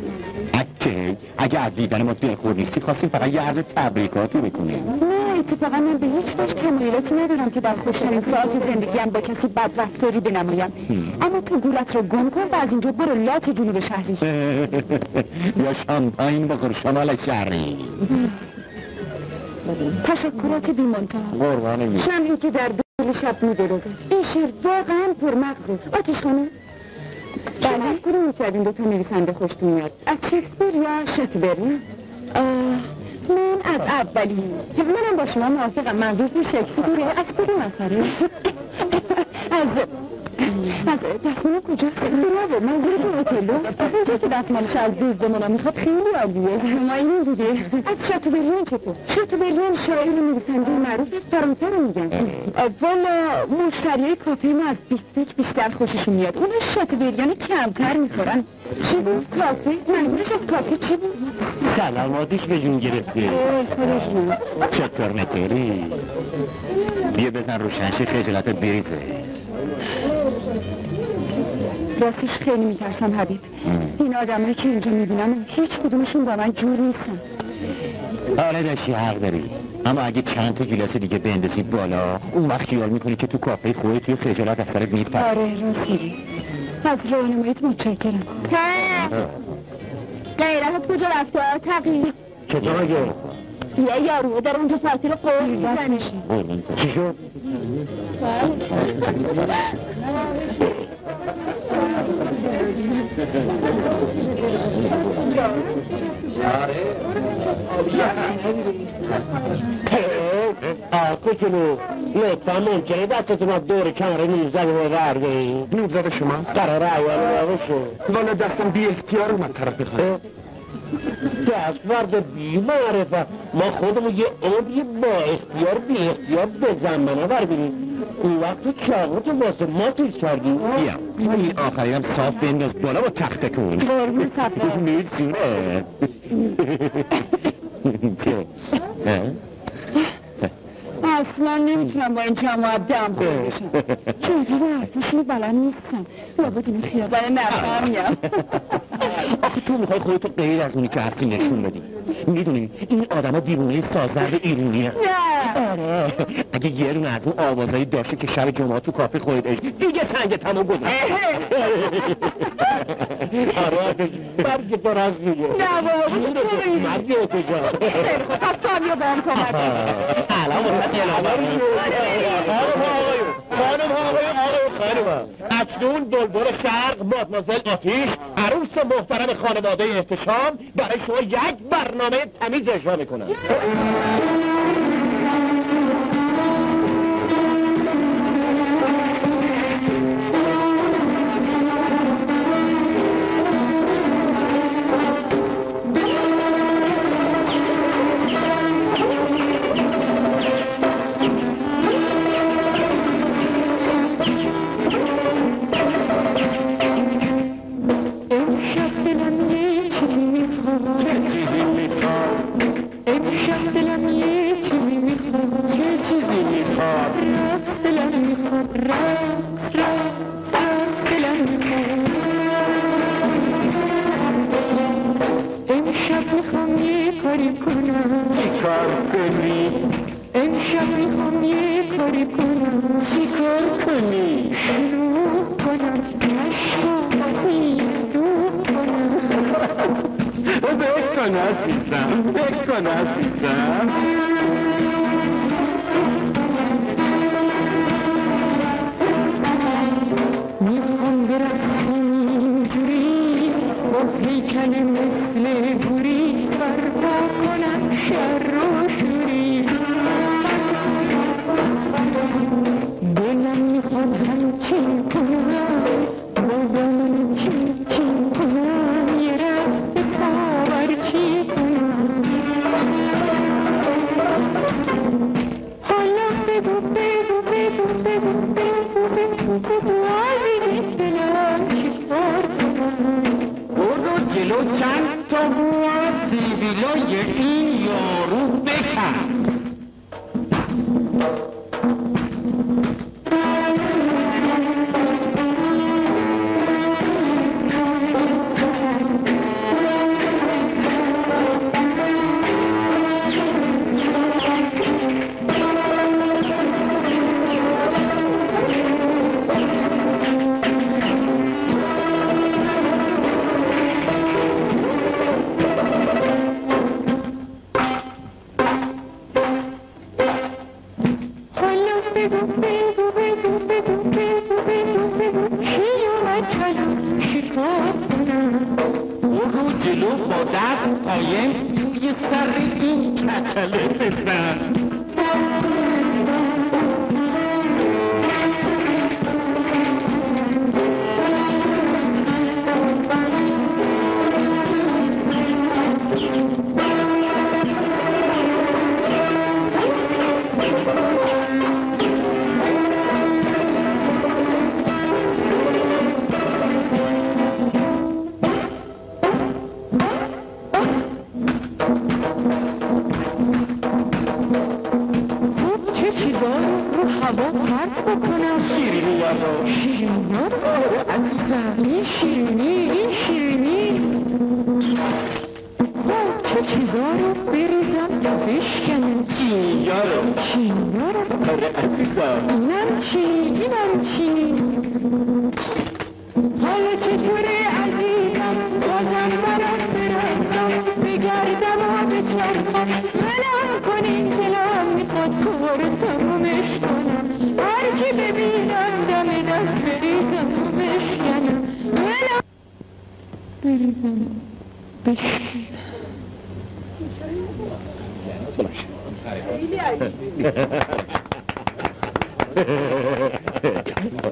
اگه از دیدن ما دلخور نیستید خواستیم فقط یه عرض تبریکاتی بکنیم. نه اتفاقا من به هیچ وجه تمایلاتی ندارم که در خوشترین ساعت زندگیم با کسی بدرفتاری بنمایم. اما تو گولت رو گم کن و از اینجا برو لات جنوب شهری. یا شامپاین بخور شمال شهری. تشکرات بی منتها. قربانه شمعی که در دل شب می‌درزد. این شعر واقعا پرمغزه. آتش خانم بله از کدوم یکی از این دوتا نویسنده خوشتون میاد؟ از شکسپیر یا شاتوبری؟ من از اولی. منم با شما موافقم. منظورتون شکسپیره؟ از کدوم اثره؟ از دستمال کجاست؟ برافو منظورتون اوتلوست. اینجا که دستمالش از دوزدمانا میخواد خیلی عالیه. ما اینو دیگه. از شاتوبریان چطور؟ شاتوبریان شاعر و نویسنده معروف فرانسه رو میگن. والا مشتریای کافه ما از بیفتک بیشتر خوششون میاد. اونا شاتوبریان کمتر میخورن. چی بود؟ کافه؟ منظورش از کافه چی بود؟ سلاماتیش به جون گرفته. خودشون چطور نتوری؟ بیا بزن روشنشی خجالت بریزه. راستش خیلی میترسم حبیب. این آدمایی که اینجا میبینم هیچ کدومشون با من جور نیستن. آره داشتی حق داری، اما اگه چند تا گیلاس دیگه بندازی بالا اون وقت خیال میکنی که تو کافه خودت توی خجالت از سرت میپره. آره راست میگی. از راهنماییت متشکرم. غیرت کجا رفته تقی؟ چطور اگه؟ یه یارو در اونجا فاطر قول میزنه. چی شد؟ آقا جلو لطفا ممکنه دستتون از دور کمره 19 رو برداریم. 19 شما؟ قرار ایال باشه. والا دستم بی اختیار اومد طرف خانم. دست ورد بی معرفت ما خودمون یه عمری با اختیار بی اختیار به زنبنه بربینیم. اون وقت تو چاقو تو واسه ما تیز کردیم. بیا این آخری هم صاف بنداز بالا با تخته کن. قربون صفحه میرسونه. چه؟ اصلا نمیتونم با این جماعت دم خور بشم. چون حرفشونو بلد نیستم. لابد اینو خیابان نفهمیم. آخه تو میخوای خودتو غیر از اونی که هستی نشون بدی. میدونی این آدم ها دیوونه سازرد ایرونیه. نه آره اگه یه دونه از اون آوازایی داشته که شب جمعه تو کافه خودش دیگه سنگ تمام گذاشت. آره مرگ تو راست میگه. نه بابا چوری مرگ تو جا. خیلی خوب پس سامیو با هم کمک الان خانم اکنون بلبل شرق مادمازل آتیش عروس محترم خانواده احتشام برای شما یک برنامه تمیز اجرا میکنم. برو جلو چند تا بو از سیبیلای این یارو بکن.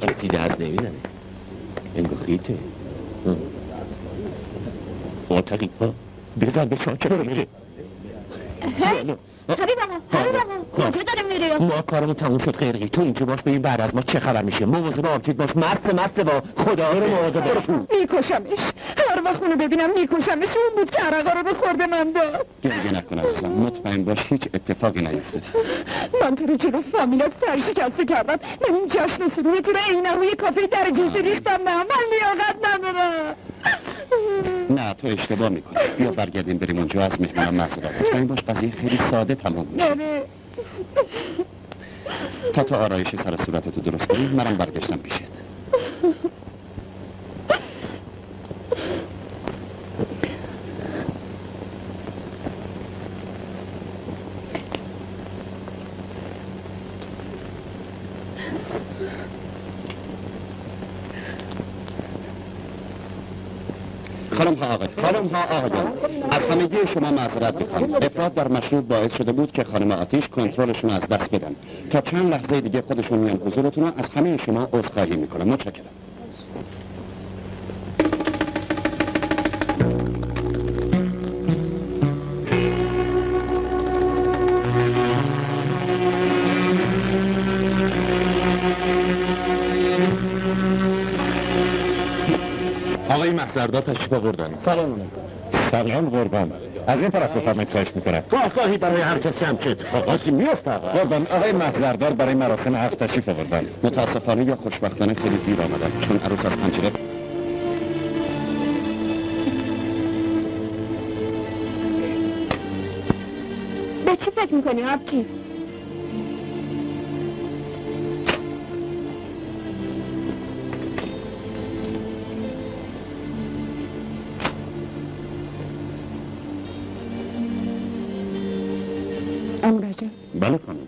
کسی دست نمیزنه انگو خیته معتقی ها بزن به چاچه رو میره. حبیب آقا کجا داره میره؟ ما کارمون تموم شد خیرگی. تو اینجا باش ببین بعد از ما چه خبر میشه. مواظب آبجید باش. مست با خدا رو مواظب باش. میکشمش. هر وقت اونو ببینم میکشمش. اون بود که عرقا رو به خورده من داد. گریه نکن عزیزم. مطمئن باش هیچ اتفاقی نیفتاده. من تو رو جلو فامیلت سرشکسته کردم. من این جشن و سرور تو رو عینه روی کافه در جیزه ریختم. من لیاقت ندارم. نه تو اشتباه میکنی. بیا برگردیم بریم اونجا از مهمونم معذرت باش. این باش قضیه خیلی ساده تمام میشه. تا آرایش سر صورتتو درست کنی منم برگشتم پیشت. خانم ها آقایان از همگی شما معذرت میخوام. افراد در مشروط باعث شده بود که خانم آتیش کنترلشون از دست بدن. تا چند لحظه دیگه خودشون میان حضورتون رو. از همه شما عذرخواهی میکنم. متشکرم. آقای محضردار تشریف آوردن. سلام قربان. از این طرف بفرمایید خواهش میکنم. گاهی برای هر کسی هم که اتفاقاتی میفته. قربان آقای محضردار برای مراسم عقد تشریف آوردن. متاسفانه یا خوشبختانه خیلی دیر آمدن چون عروس از پنجره. به چی فکر میکنی آبکی؟ بله خانم.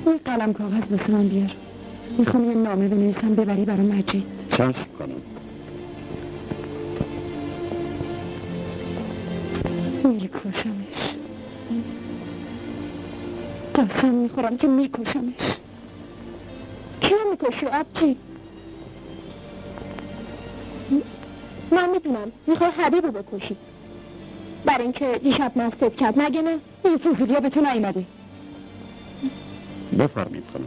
یه قلم کاغذ واسه من بیار. میخوام یه نامه بنویسم ببری برای مجید. چشم خانم. میکشمش. قسم میخورم که میکشمش. کیو میکشی آبچی؟ من میدونم میخوای حبیب رو بکشی برای اینکه دیشب مستت کرد مگه نه؟ این فضولیا به تو نیومده. بفرمید خانم.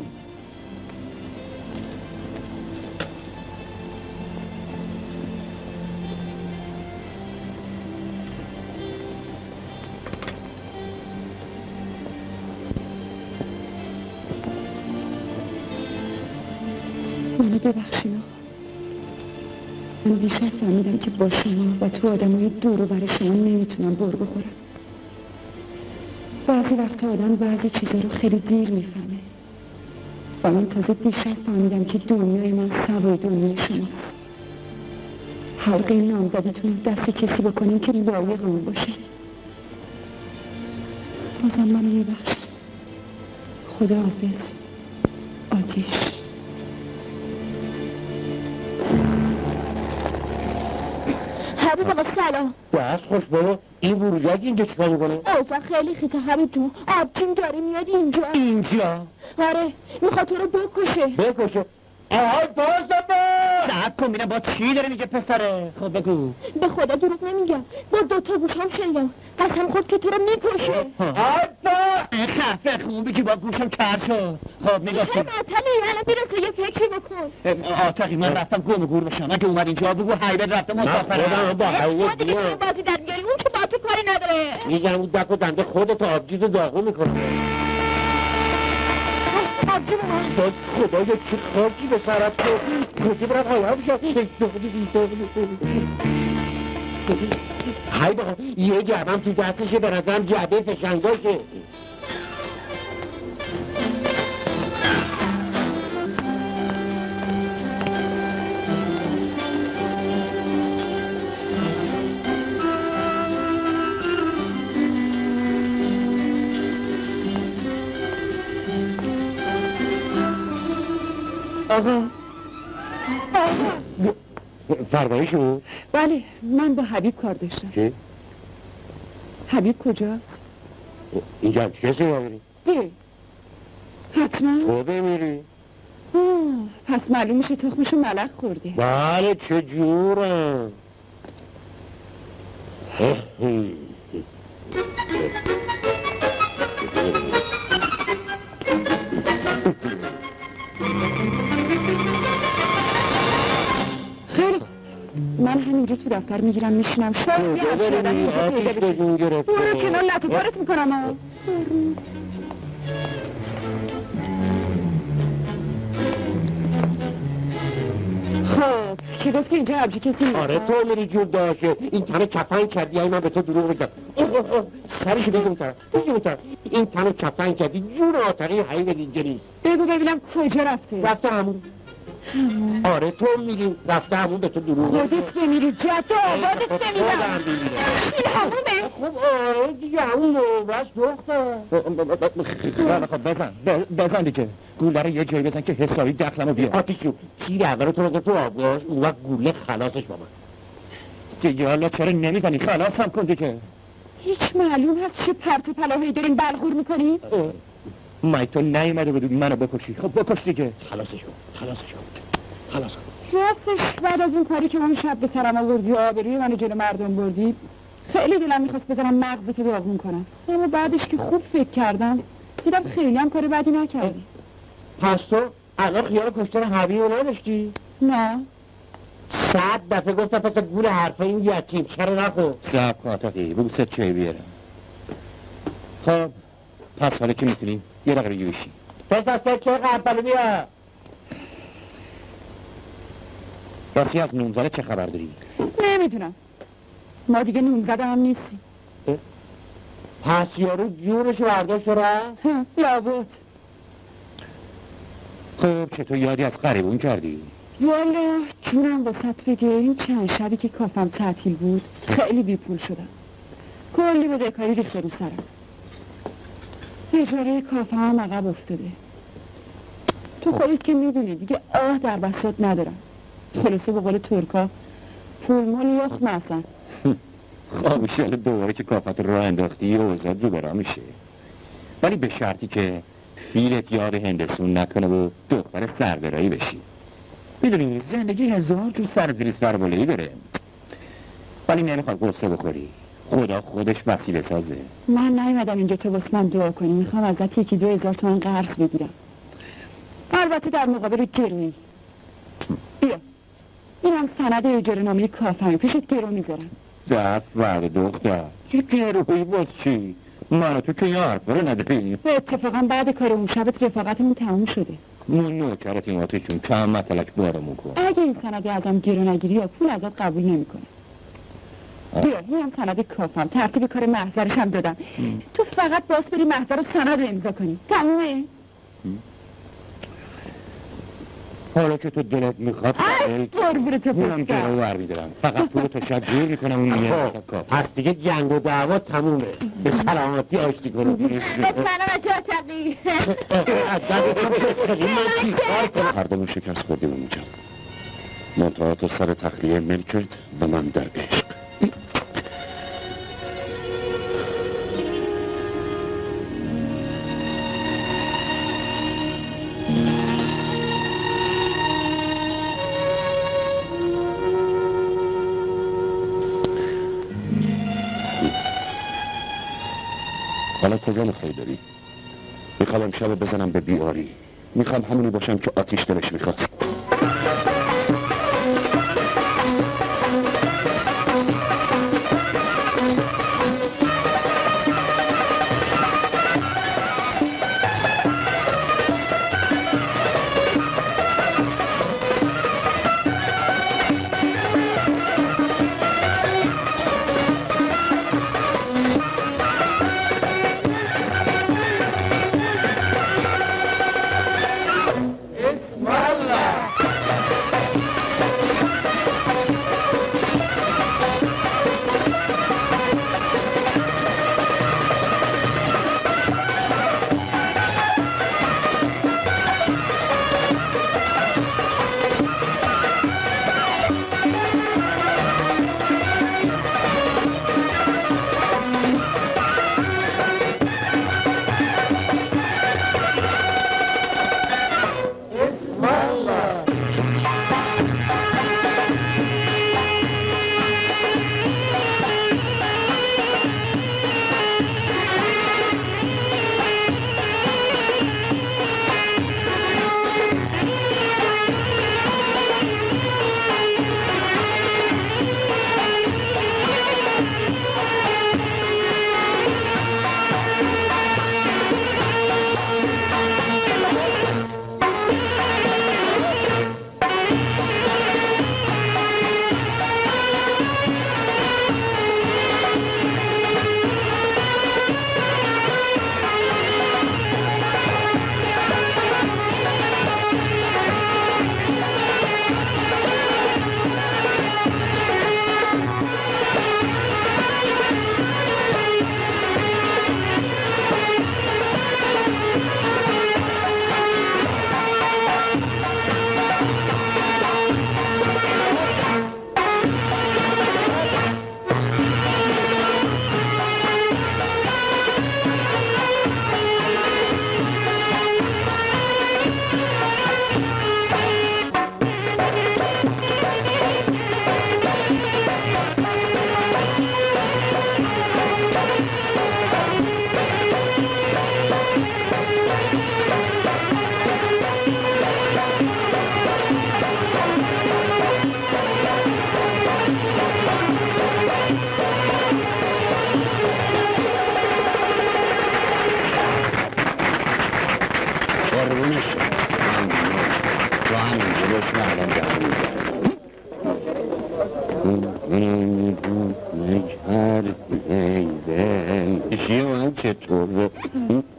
منو ببخشین آقا. من دیشب فهمیدم که با شما و تو آدمای دور و بر شما نمیتونم بر بخورم. بعضی وقتا آدم بعضی چیزا رو خیلی دیر میفهمه و من تازه دیشب فهمیدم که دنیای من سوای دنیای شماست. حلقه نامزدیتون رو دست کسی بکنین که لایق اون باشه. بازم منو میبخشید. خدا حافظ. آتیش. حبیب آقا سلام. دست خوش بابا، این بروجک اینجا چیکار میکنه؟ اوضاع خیلی خیته حبیب جون. آبجیم داره میاد اینجا. اینجا؟ آره میخواد تو رو بکشه. بکشه؟ آهای بازم صحب کن بینم با چی داره میگه پسره؟ خب بگو. به خدا دروغ نمیگم، با 2 گوشم شنیدم قسم خود که تو رو میکشه. این خفه خوبی که با گوشم کر شد. خب نگاه چرا کن. معطلی؟ الان برسه یه فکری بکن. آتقی من رفتم گم گور بشم. اگه اومد اینجا بگو حیبت رفتم من مسافرم. خودم با حیبت خودی که تو بازی در میاری، اون که با تو کاری نداره. میگم اون دک و دنده خودت آبجیز داغو میکنه. آبجیم اومد. خدایا چه خاکی به سرت شد. کجی برم آیام شد. های بابا یه جعبم تو دستشه، به نظرم جعبه فشنگاشه. آقا فرمایشو؟ بله من با حبیب کار داشتم. چه؟ حبیب کجاست؟ اینجا هم چه سوا میری؟ ده حتما؟ تو بمیری؟ پس معلوم میشه تخمشو ملق خورده. بله چه جورم. خیلی خوب، من همینجا تو دفتر میگیرم میشینم. شاید یه هفته آدم اینجا پیدا بشه. برو کنار لطو پارت میکنم. خب که گفتی اینجا عبجی کسی نیست؟ آره تو میری جور داشه. این تنه کفن کردی یا من به تو دروغ بگم. سرش بگم اون طرف. این تنه کفن کردی جور آتقی حیب اینجا نیست. بگو ببینم کجا رفته؟ رفته همون. آره تو میگی رفته همون به تو دروغ. خودت بمیری جد آبادت بمیرم. این همونه؟ خب آره دیگه همون بس دختر. خب بزن دیگه. گوله رو یه جایی بزن که حسابی دخلمو بیار. آتیشو تیر اول تو تو آبگاهاش، اون وقت گوله خلاصش با من. دیگه حالا چرا نمیزنی؟ خلاصم کن دیگه. هیچ معلوم هست چه پرت و پلاهایی داریم بلغور میکنیم؟ مای تو نیومده بود منو بکشی. خب بکش دیگه. خلاصش خلاص. راستش بعد از اون کاری که من شب به سرم آوردی و آبروی منو جلو مردم بردی، خیلی دلم میخواست بزنم مغزتو داغون کنم، اما بعدش که خوب فکر کردم دیدم خیلی هم کار بدی نکردی. پس تو الان خیال کشتن حبیب رو نداشتی؟ نه 100 دفعه گفتم پس گول حرفه این یتیم چرا نخور. صبر کن آتقی بگو ست چایی بیارم. خب پس حالا که میتونیم یه دقیقه بگی بشی. پس سکه قبلو بیا. راستی از نومزاده چه خبر داری؟ نمیدونم، ما دیگه نومزده هم نیستیم. پس یارو جورشو برداشت و رفت؟ لابد. خب چطور یادی از قریبون کردی؟ والا جونم واسط بگه این چند شبی که کافم تعطیل بود خیلی بی پول شدم. کلی بدهکاری ریخته رو سرم. اجاره کافه هم عقب افتاده. تو خودت که میدونی دیگه آه در بساط ندارم. خلاصه به قول ترکا پول مال یخ مثلا. خب انشالله دوباره که کافت رو راه انداختی اوضاع دوباره میشه، ولی به شرطی که فیلت یاد هندسون نکنه و دختر سربرایی بشی. میدونی زندگی هزار جور سرزیری سربالایی داره، ولی نمیخواد قصه بخوری. خدا خودش وسیله سازه. من نیومدم اینجا تو واسه من دعا کنی، میخوام ازت 1,000-2,000 تومن قرض بگیرم، البته در مقابل گرویی. بیا اینم سند اجاره نامه کافه‌مه، پیشت گرو میذارم. دست ورد دختر چه گروهی باز چی؟ من تو که یه حرف رو نداریم. اتفاقا بعد کار اون شبت رفاقتمون تموم شده. من نوکرت این آتشون کم مطلق بارمون کن. اگه این سندی ازم گیرو نگیری یا پول ازت قبول نمیکنه. بیا این هم سند کافم، ترتیب کار محضرش هم دادم. تو فقط باز بری محضر رو سند رو امضا کنی. تمومه؟ حالا که تو دلت میخواد قربونت منم جلو ور میدارم، فقط پول تو شب جور میکنم اون میاد کافی. پس دیگه جنگ و دعوا تمومه. به سلامتی آشتی کنم. به سلامتی آتقی. من چی کار کنم؟ هر دومون شکست خوردیم اونجا. منتها تو سر تخلیه ملکت و من در عشق. حالا کجا میخوایی داری؟ میخوام امشب بزنم به بیاری. میخوام همونی باشم که آتیش دلش میخواست.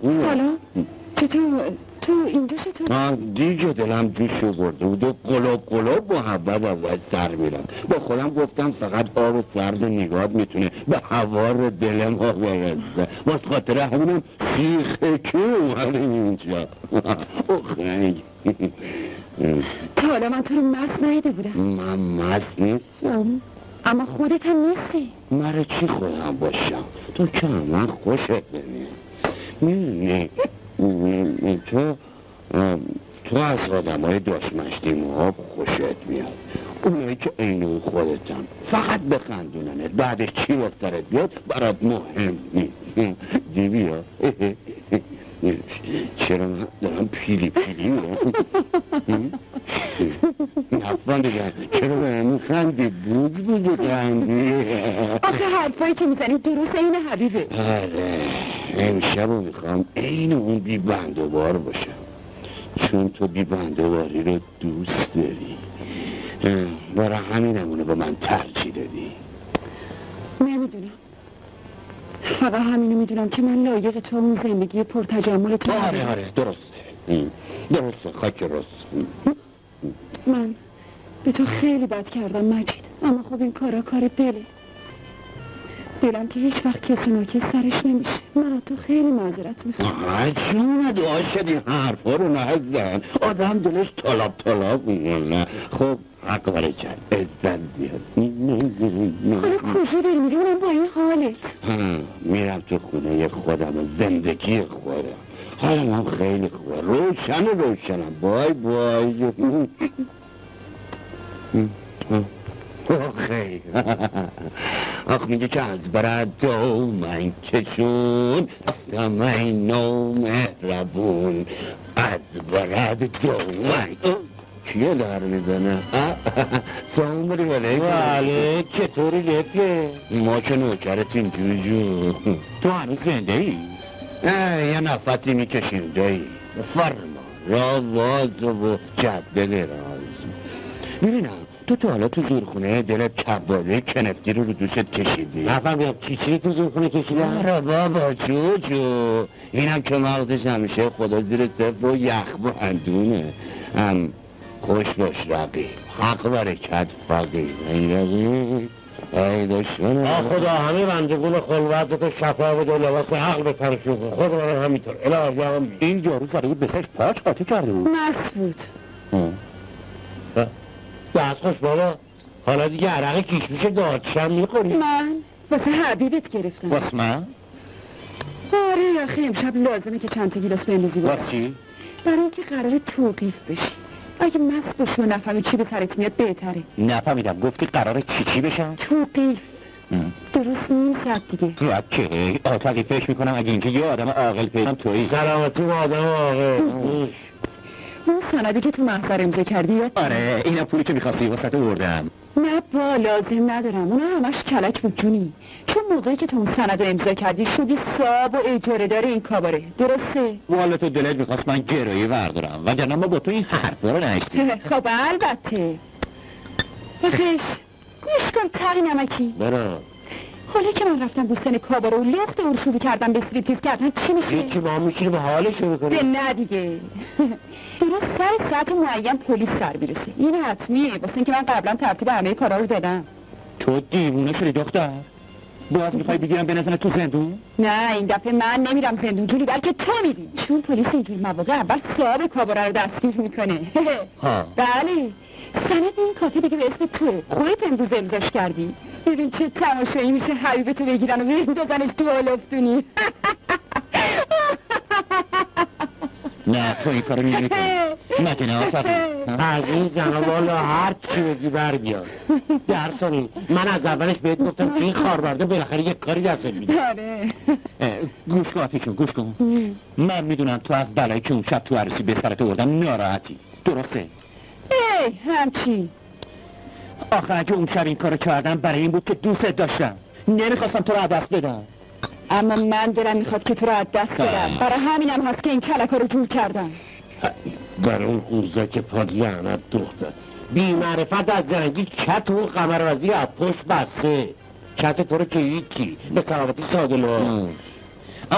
سلام، چطور؟ تو اینجا چطور؟ دیگه دلم جوشو برده بود و قلوب محبت از سر میرم. با خودم گفتم فقط آب و سرد نگات میتونه به هوار دل ما برسه. باز خاطر همینم سیخه که اومدیم اینجا. تا حالا من تو رو مست نیده بودم. من مست نیستم. اما خودت هم نیستی. مرا چی خودم باشم؟ تو که من خوشت نمید. میدونی تو از آدم های داشمشتی مواب خوشت میاد. اونایی که اینو خودتن فقط بخندوننت، بعدش چی به سرت بیاد برات مهم نیست. دیوی ها چرا من دارم پیلی میرم؟ نفان دیگه چرا به همون خندی بوز خندی؟ آخه حرفایی که میزنی درست این حبیبه. آره امشب رو میخوام این اون بی بند و بار باشم. چون تو بی بنده‌داری رو دوست داری، برای همینمونه به من ترجیح دادی. نمیدونم، فقط همینو میدونم که من لایق تو اون زندگی پرتجمل تو آره درسته خاک راست. من به تو خیلی بد کردم مجید، اما خب این کارا کار دلم که هیچ وقت کسی ناکس سرش نمیشه. من از تو خیلی معذرت میخوام. جون دعا شدی حرفا رو نزن، آدم دلش طلاب میمونه. خب حق برای کرد عزت زیاد. حالا کجا داری میری اونم با این حالت؟ میرم تو خونه خودم و زندگی خودم. حالم هم خیلی خوبه، روشنم. بای خیلی آخ میگه که از برد دو من کشون افتم این نو مهربون، از برد دو من کیه در میزنه؟ سامری ولی چطوری لکه؟ ما که نوکرتیم جوجو. تو هنوز زنده ای؟ یه نفتی میکشیم دایی. فرما را باز و جده دراز. میبینم تو تا حالا تو زورخونه دلت کباده کنفتی رو دوست کشیدی؟ نفهمیدم چی تو زورخونه کشیدم؟ آره بابا جوجو، اینم که مغزش همیشه خدا زیر صفر و یخ و اندونه. خوش باش رقیب، حق برکت فقیر. ای دشمنه خدا همه بندگون خلوتت شفا و دو لباس عقل به تنشون کن. خود من همینطور الهی هم این جارو زده بود بسش پاچ قاطی کرده بود. مسعود دست خوش بابا، حالا دیگه عرق کیشمیش دادشم میخوری؟ من واسه حبیبت گرفتم. واسه من؟ آره آخه امشب لازمه که چند تا گیلاس بندازی. واسه چی؟ برای اینکه قراره توقیف بشی. اگه مست باشی و نفهمی چی به سرت میاد بهتره. نفهمیدم، گفتی قراره چی بشن؟ توقیف. درست نیم ساعت دیگه. اوکی، آتاقی فکر میکنم اگه اینجا یه آدم عاقل پیدم تویی. سلامتی با آدم عاقل. اون سندی که تو محضر امضا کردی یاد؟ آره اینا پولی که میخواستی واسه بردم. نه با لازم ندارم، اونا همش کلک بود جونی. چون موقعی که تو اون سند رو امضا کردی شدی صاحب و اجاره دار این کاباره، درسته؟ والا تو دلت میخواست من گرایی بردارم وگرنه ما با تو این حرفا رو نشتیم. خب البته. بخش گوش کن تقی نمکی. برا حالا که من رفتم بوستن کاباره و لخت او رو شروع کردم به استریپتیز کردن چی میشه؟ هیچی، با هم میشینی به حالش رو میکنی. نه دیگه. درست سر ساعت معین پلیس سر میرسه. این حتمیه واسه اینکه من قبلا ترتیب همه کارا رو دادم. تو دیوونه شدی دختر؟ باز میخوای بگیرم بنزنه تو زندون؟ نه این دفعه من نمیرم زندون جونی، بلکه تو میری. چون پلیس اینجور مواقع اول صاحب کاباره رو دستگیر میکنه. بله سند این کافی دیگه به اسم توه. خودت امروز امضاش کردی. ببین چه تماشایی میشه حبیب تو بگیرن و بندازنش تو آلفتونی. نه تو این کارو میکنی مکنه آفاقی از این زنها والا هر چی بگی بر بیار. درسانی من از اولش بهت گفتم که این خاربرده بالاخره یک کاری دست میده. گوش کن آتیشون گوش کن. من میدونم تو از بلایی که اون شب تو عروسی به سرت آوردم ناراحتی، درسته؟ همچی آخه اگه اون شب این کارو کردم برای این بود که دوستت داشتم، نمیخواستم تو رو از دست بدم. اما من دلم میخواد که تو رو از دست بدم. برای همینم هست که این کلکا رو جور کردم. برای اون خوزه که پاد لعنت دختر بی معرفت از زنگی کت و قمروزی از پشت بسته. کت تو رو که هیچی به سلامتی ساده لو.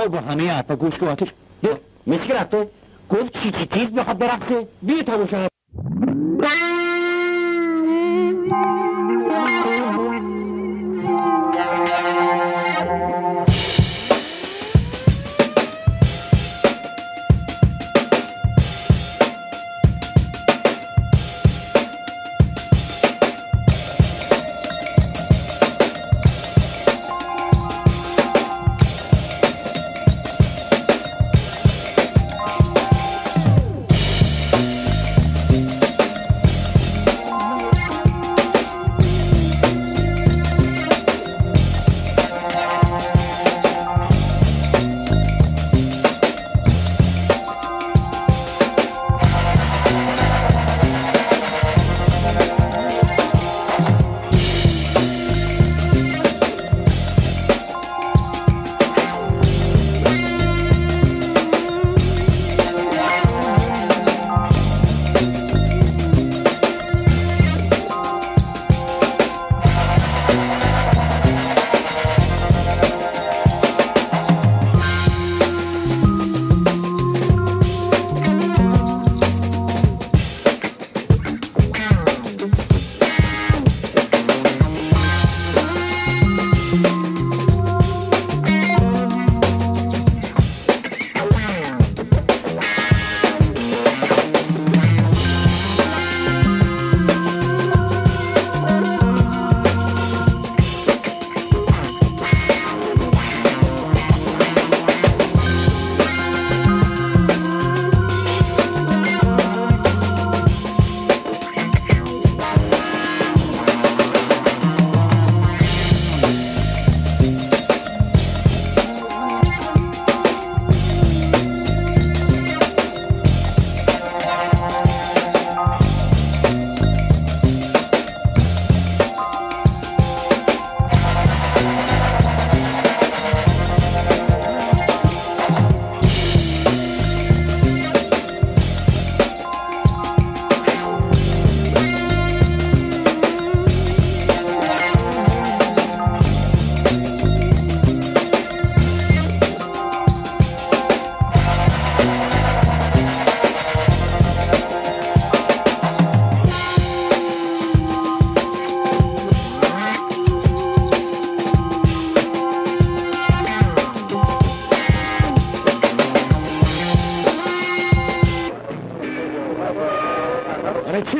او با همه حرفا گوش کن آتش مثل که رفته گفت چی تیز بخواد برقصه. بیا تماشا.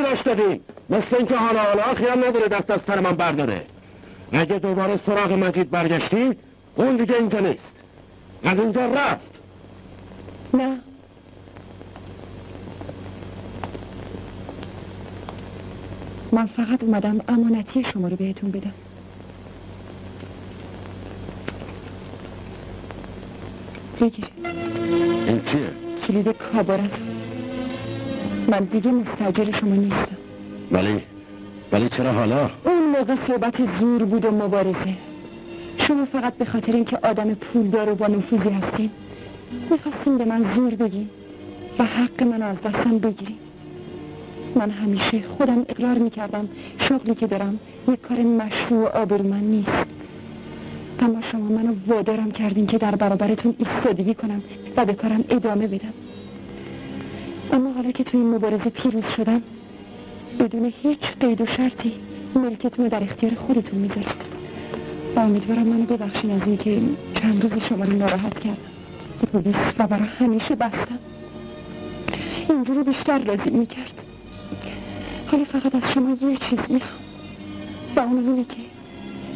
گیرش دادین؟ مثل اینکه حالا خیال نداره دست از سر من برداره. اگه دوباره سراغ مجید برگشتی اون دیگه اینجا نیست، از اینجا رفت. نه، من فقط اومدم امانتی شما رو بهتون بدم. بگیر. این چیه؟ کلید کابارتون. من دیگه مستاجر شما نیستم. ولی چرا حالا؟ اون موقع صحبت زور بود و مبارزه. شما فقط به خاطر اینکه آدم پولدار و با نفوذی هستین میخواستین به من زور بگین و حق منو از دستم بگیرین. من همیشه خودم اقرار میکردم شغلی که دارم یک کار مشروع و آبرومند نیست، اما شما منو وادارم کردین که در برابرتون ایستادگی کنم و به کارم ادامه بدم. اما حالا که توی این مبارزه پیروز شدم بدون هیچ قید و شرطی ملکتون رو در اختیار خودتون میذارم و امیدوارم منو ببخشین از این که چند روزی شما رو ناراحت کردم به پلیس و برای همیشه بستم. اینجوری بیشتر راضی میکرد. حالا فقط از شما یه چیز میخوام و اون اینه که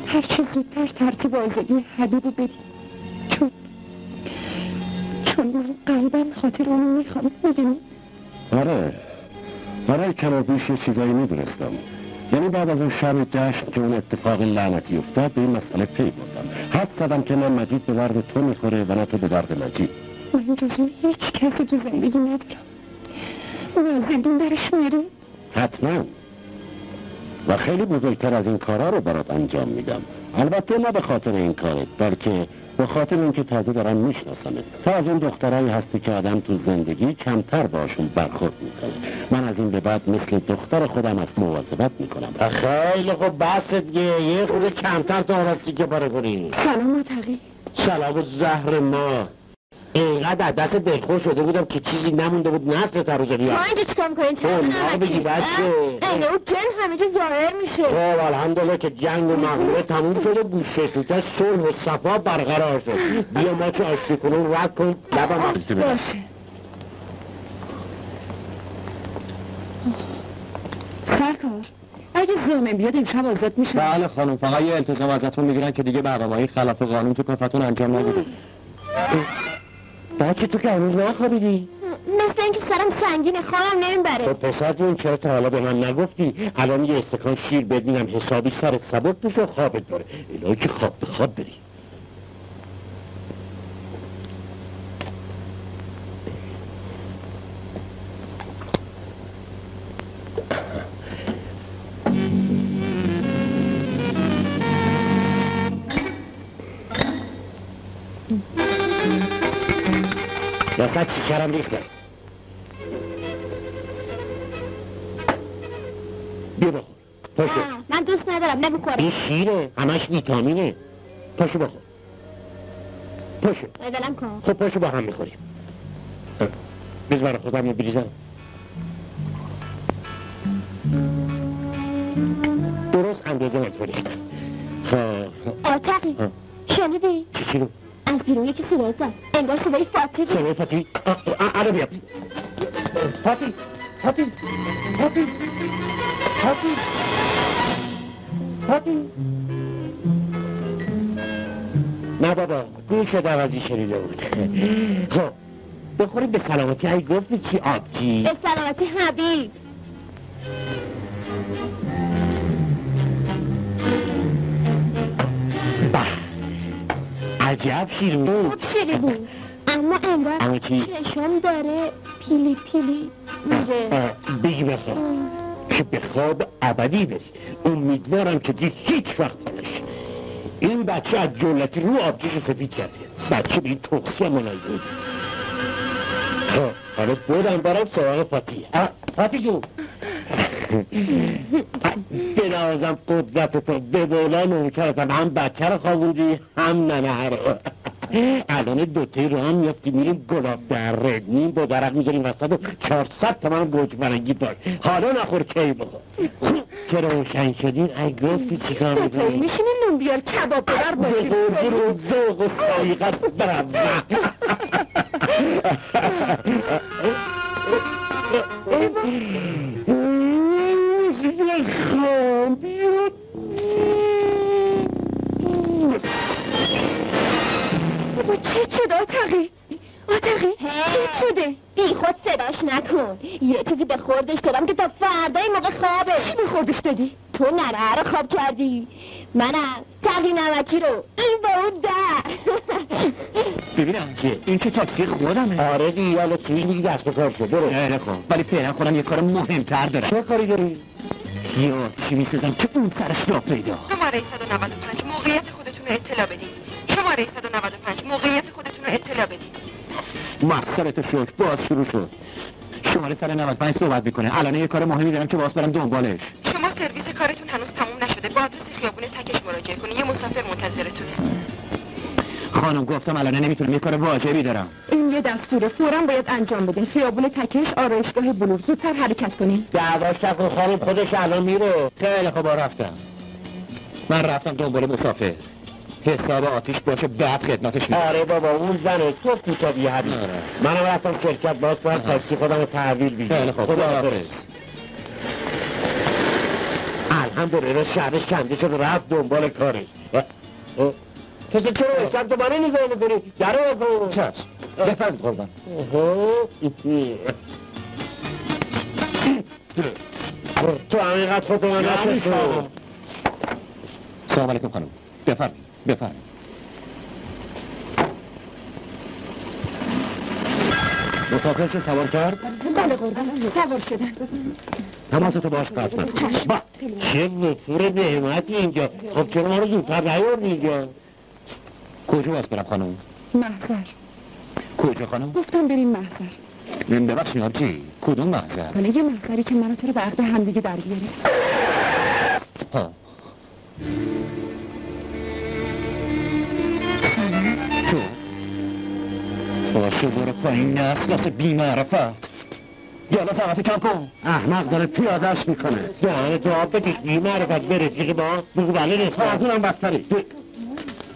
هر چه زودتر ترتیب آزادی حبیب رو بدیم، چون من قلباً خاطر اونو میخوام. میدونی؟ آره کم و بیش یه چیزایی میدونستم. یعنی بعد از اون شب جشن که اون اتفاق لعنتی افتاد به این مسئله پی بردم. حد زدم که نه مجید به درد تو میخوره و نه تو به درد مجید. من جز اون هیچ کسی تو زندگی ندارم. اون از زندون درش میری؟ حتما، و خیلی بزرگتر از این کارا رو برات انجام میدم. البته نه به خاطر این کارت، بلکه به خاطر اینکه تازه دارم میشناسمت. تا از اون دخترایی هستی که آدم تو زندگی کمتر باشون برخورد میکنه. من از این به بعد مثل دختر خودم از مواظبت میکنم. خیلی خوب، بس دیگه، یه خورده کمتر تا راستی که باره کنی. سلام متقی. سلام زهر ما. اینقدر از دست دلخور شده بودم که چیزی نمونده بود نسل تروزانی. ما اینجا چیکار میکنین؟ نه بگی بچه اینه اون جن همه جا ظاهر میشه. خب الحمدلله که جنگ و مغلوبه تموم شده، گوشه سوته صلح و صفا برقرار شد. بیا ما چه آشتی کنون رد کن لبم باشه. سرکار اگه زامن بیاد امشب آزاد میشه. بله خانم، فقط یه التزام ازتون میگیرن که دیگه برنامه‌های خلاف قانون تو کافتون انجام ندید. بچه تو که هنوز نخوابیدی؟ مثل اینکه سرم سنگینه، خوابم نمیبره. خب پسر جون چرا تا حالا به من نگفتی؟ الان یه استکان شیر بدینم حسابی سرت سبک بشه و خوابت داره. الهی که خواب به خواب بری. واسه شکرم ریختم. بیا بخور. پاشو. من دوست ندارم، نمیخورم. این شیره، همش ویتامینه. پاشو بخور. پاشو. ولم کن. خب پاشو با هم میخوریم. بیز برای خودم رو بریزم. درست اندازه من فریختم. خب آتقی شنیدی؟ چی رو؟ از بیرون یکی صدای زد، انگار صدای فاتی بود. صدای فاتی؟ الان بیا. فاتی فاتی فاتی فاتی فاتی. نه بابا، گوش دوازی شنیده بود. خب بخوریم به سلامتی. هی گفتی چی آبجی؟ به سلامتی حبیب. عجب شیر بود. خوب شیری بود، اما انگار اما چی؟ چشم داره پیلی پیلی میره. بگی بخواب که به خواب ابدی بری. امیدوارم که دی هیچ وقت نشه. این بچه از جلتی رو آبجیش سفید کرده. بچه به این تخصی منایی بود. خب حالا بودم برم سراغ فاتی. فاتی جون بنازم قدرتتو به بولا نوکرتم. هم بچه رو خوابوندی هم ننه رو. الان دوتایی رو هم میافتی میریم گلاب در ردنیم با درق میذاریم وسط و 400 تومن گوج فرنگی دار. حالا نخور کی بخور. که روشن شدین ای گفتی چی کار میکنی؟ دوتایی میشینیم نون بیار کباب بدر باشیم. برو ذوق و سلیقت برم. بخوام بیاد بابا چه شده آتقی؟ آتقی چه شده؟ بی خود صداش نکن. یه چیزی به خوردش دادم که تا فردای موقع خوابه. چی به خوردش دادی؟ تو ننه رو خواب کردی. منم تقی نمکی رو این با اون در. ببینم که این که تاکسی خودمه. آره دی حالا چیز میگی دست و کار شد برو. خیلی خوب ولی فعلا خودم یه کار مهمتر دارم. چه کاری داری؟ یه آتیشی میسازم که اون سرش را پیدا. شماره 195 موقعیت خودتون رو اطلاع بدید. شماره 195 موقعیت خودتون رو اطلاع بدید. مقصرت شد باز شروع شد. شماره 195 صحبت میکنه. الان یه کار مهمی دارم که باز برم دنبالش. شما سرویس کارتون هنوز تموم نشده. با آدرس خیابون تکش مراجعه کنید. یه مسافر منتظرتونه. خانم گفتم الان نمیتونم یه کار واجبی دارم. این یه دستوره فوراً باید انجام بدین. خیابون تکش آرایشگاه بلور. زودتر حرکت کنین. دعواش نکن خانم خودش الان میره. خیلی خوب رفتم. من رفتم دنبال مسافر. حساب آتیش باشه بعد خدمتش میرسم. آره بابا اون زنه تو کوتا بی حدی. منم رفتم شرکت باز باید تاکسی خودم رو تحویل بیدیم. خیلی خوب خداحافظ. الحمدلله شهرش کنده شد رفت دنبال کارش. کسی چرا شب دوباره نگاه میکنی؟ درو بکن. چشم بفرمید قربان. تو حقیقت خود من نشد. سلام علیکم خانم. بفرمید. مسافرش سوار کرد؟ بله قربان سوار شدن. تماستو باش قطع نکن. با چه وفور نعمتی اینجا. خب چرا ما رو زودتر نیاردی اینجا؟ کجا باز برم خانم؟ محضر. کجا خانم؟ گفتم بریم محضر. ببخشید آبجی کدوم محضر؟ حالا یه محضری که منو تو رو به عقد همدیگه در بیاره. ها سلام. تو باشه برو پایین نسلاس بیمعرفت. یالا زحمت کم کن. احمق داره پیادش میکنه. دهنه جواب بدیش بیمعرفت به رفیق ما بگو بله نسبت. از اونم بدتری.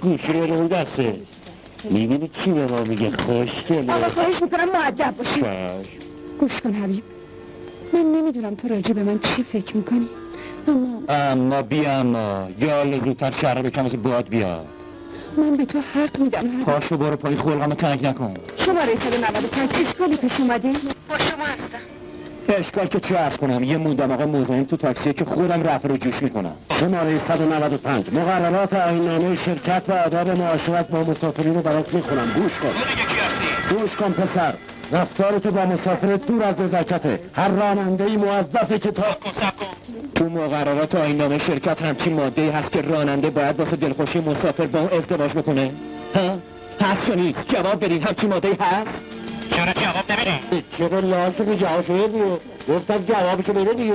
گوشی رو اون دسته. میبینی چی به ما میگه خوشگله. آقا خواهش میکنم مؤدب باشی. چشم. گوش کن حبیب. من نمیدونم تو راجع به من چی فکر میکنی اما یالا زودتر شهر رو بکن از باد بیاد. من به تو حق میدم حبیب. پاشو برو پایین خلقمو تنگ نکن. شماره 195 اشکالی پیش اومده؟ با شما هستم. اشکال که چه عرض کنم یه موندم آقا مزاحم تو تاکسیه که خودم رفع رو جوش میکنم. شماره 195 مقررات آیین‌نامه شرکت و آداب معاشرت با مسافرین رو برات میخونم. گوش کن. گوش کن پسر. رفتار تو با مسافرت دور از نزاکته. هر راننده‌ای موظفه که تا تو مقررات آیین‌نامه شرکت همچین ماده‌ای هست که راننده باید واسه دلخوشی مسافر با اون ازدواج بکنه؟ ها؟ هست یا نیست؟ جواب بدین همچین ماده‌ای هست؟ چرا جواب نمیدین؟ چرا لازم که جوابشو بدیه؟ گفتم جوابشو بده دیگه.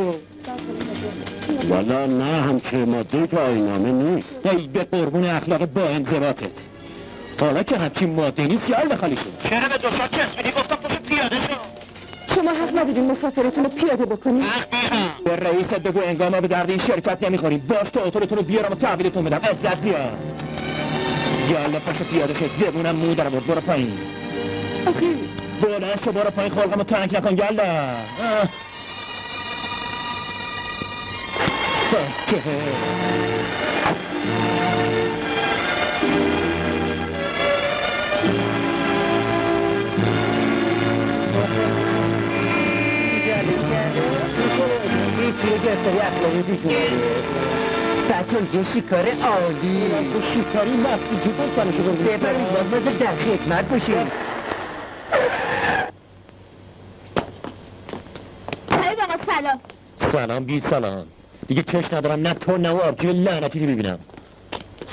والا نه همچین ماده‌ای تو آیین‌نامه نیست. ای به قربون اخلاق با انضباطت. حالا که همچین ماده‌ای نیست یال بخالی شد. چرا به دوشار چسبیدی؟ گفتم پاشو پیاده شو. شما حق ندیدین مسافرتون رو پیاده بکنید. به رئیست بگو انگار ما به درد این شرکت نمیخوریم. باش تا اتوبتون رو بیارم و تحویلتون بدم. عزت زیاد. یالا پاشو پیاده شد. زبونم مو در آورد. برو پایین. آخه بلند شو برو پایین خلقمو تنگ نکن یالا. بچه یه شکار عالی. تو شکاری مفتی جبه سالشو برد. ببرید باز بازه در خدمت باشید. حبیب آقا سلام. سلام بی سلام. دیگه چش ندارم نه تو نه آبجی لعنتی میبینم.